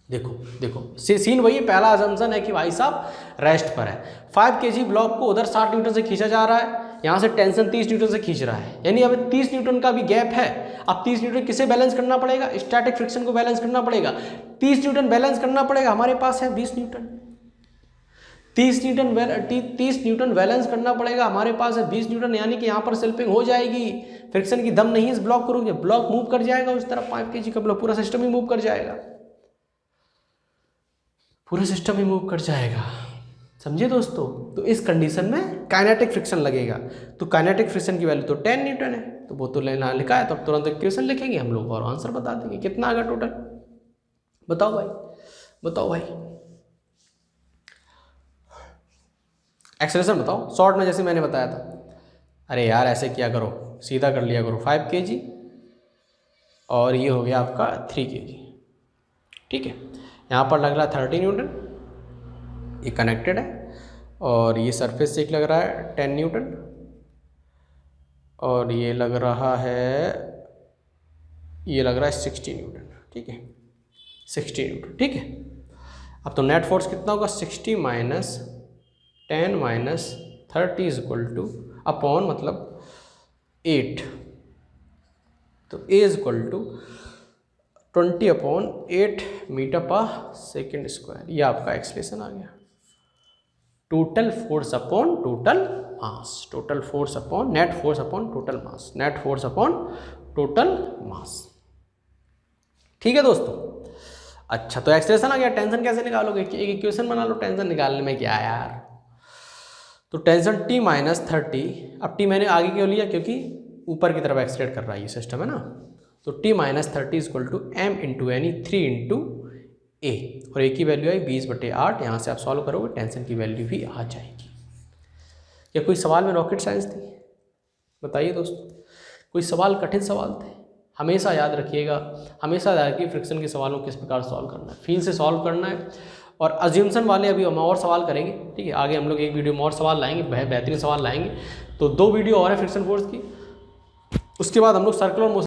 देखो सीन वही, पहला अजम्पशन है कि भाई साहब रेस्ट पर है, 5 kg ब्लॉक को उधर 60 न्यूटन से खींचा जा रहा है, यहाँ से टेंशन 30 न्यूटन से खींच रहा है, यानी अब 30 न्यूटन का भी गैप है। अब 30 न्यूटन किसे बैलेंस करना पड़ेगा? स्टैटिक फ्रिक्शन को बैलेंस करना पड़ेगा। 30 न्यूटन बैलेंस करना पड़ेगा, हमारे पास है 20 न्यूटन। 30 न्यूटन बैलेंस करना पड़ेगा, हमारे पास है 20 न्यूटन, यानी कि यहाँ पर सेल्फिंग हो जाएगी। फ्रिक्शन की दम नहीं इस ब्लॉक को रुके, ब्लॉक मूव कर जाएगा उस तरफ, 5 kg का ब्लॉक, पूरा सिस्टम ही मूव कर जाएगा, पूरा सिस्टम ही मूव कर जाएगा। समझे दोस्तों? तो इस कंडीशन में काइनेटिक फ्रिक्शन लगेगा, तो काइनेटिक फ्रिक्शन की वैल्यू तो 10 न्यूटन है, तो वो तो लेना लिखा है, तो अब तुरंत इक्वेशन लिखेंगे हम लोग और आंसर बता देंगे कितना आएगा टोटल। बताओ भाई, बताओ भाई, एक्सेलरेशन बताओ शॉर्ट में, जैसे मैंने बताया था। अरे यार ऐसे किया करो, सीधा कर लिया करो, 5 kg और ये हो गया आपका 3 kg, ठीक है। यहाँ पर लग रहा है 30 न्यूटन, ये कनेक्टेड है, और ये सरफेस से एक लग रहा है 10 न्यूटन, और ये लग रहा है 60 न्यूटन, ठीक है, 60 न्यूटन, ठीक है। अब तो नेट फोर्स कितना होगा? 60 minus 10 minus 30 equal two upon मतलब 8, तो A इक्वल टू 20/8 मीटर पर सेकेंड स्क्वायर। ये आपका एक्सप्रेशन आ गया। Total force upon total mass, total force upon net force upon total मास, नेट फोर्स अपॉन टोटल मास, ठीक है दोस्तों। अच्छा, तो एक्सप्रेशन आ गया। टेंशन कैसे निकालोगे? एक इक्वेशन बना लो टेंशन निकालने में, क्या यार। तो टेंशन T-30, अब T मैंने आगे क्यों लिया? क्योंकि ऊपर की तरफ एक्सलेट कर रहा है ये सिस्टम, है ना। तो T-30 equal to m into यानी 3 इंटू ए, और ए की वैल्यू आई 20/8। यहाँ से आप सॉल्व करोगे, टेंशन की वैल्यू भी आ जाएगी। क्या कोई सवाल में रॉकेट साइंस थी? बताइए दोस्तों, कोई सवाल कठिन सवाल थे? हमेशा याद रखिएगा, हमेशा याद रखिए फ्रिक्शन के सवालों को किस प्रकार सॉल्व करना है, फील से सॉल्व करना है। और अज्यूमशन वाले अभी हम और सवाल करेंगे, ठीक है। आगे हम लोग एक वीडियो में और सवाल लाएंगे, बेहतरीन सवाल लाएंगे। तो 2 वीडियो और है फ्रिक्शन फोर्स की, उसके बाद हम लोग सर्कुलर मोशन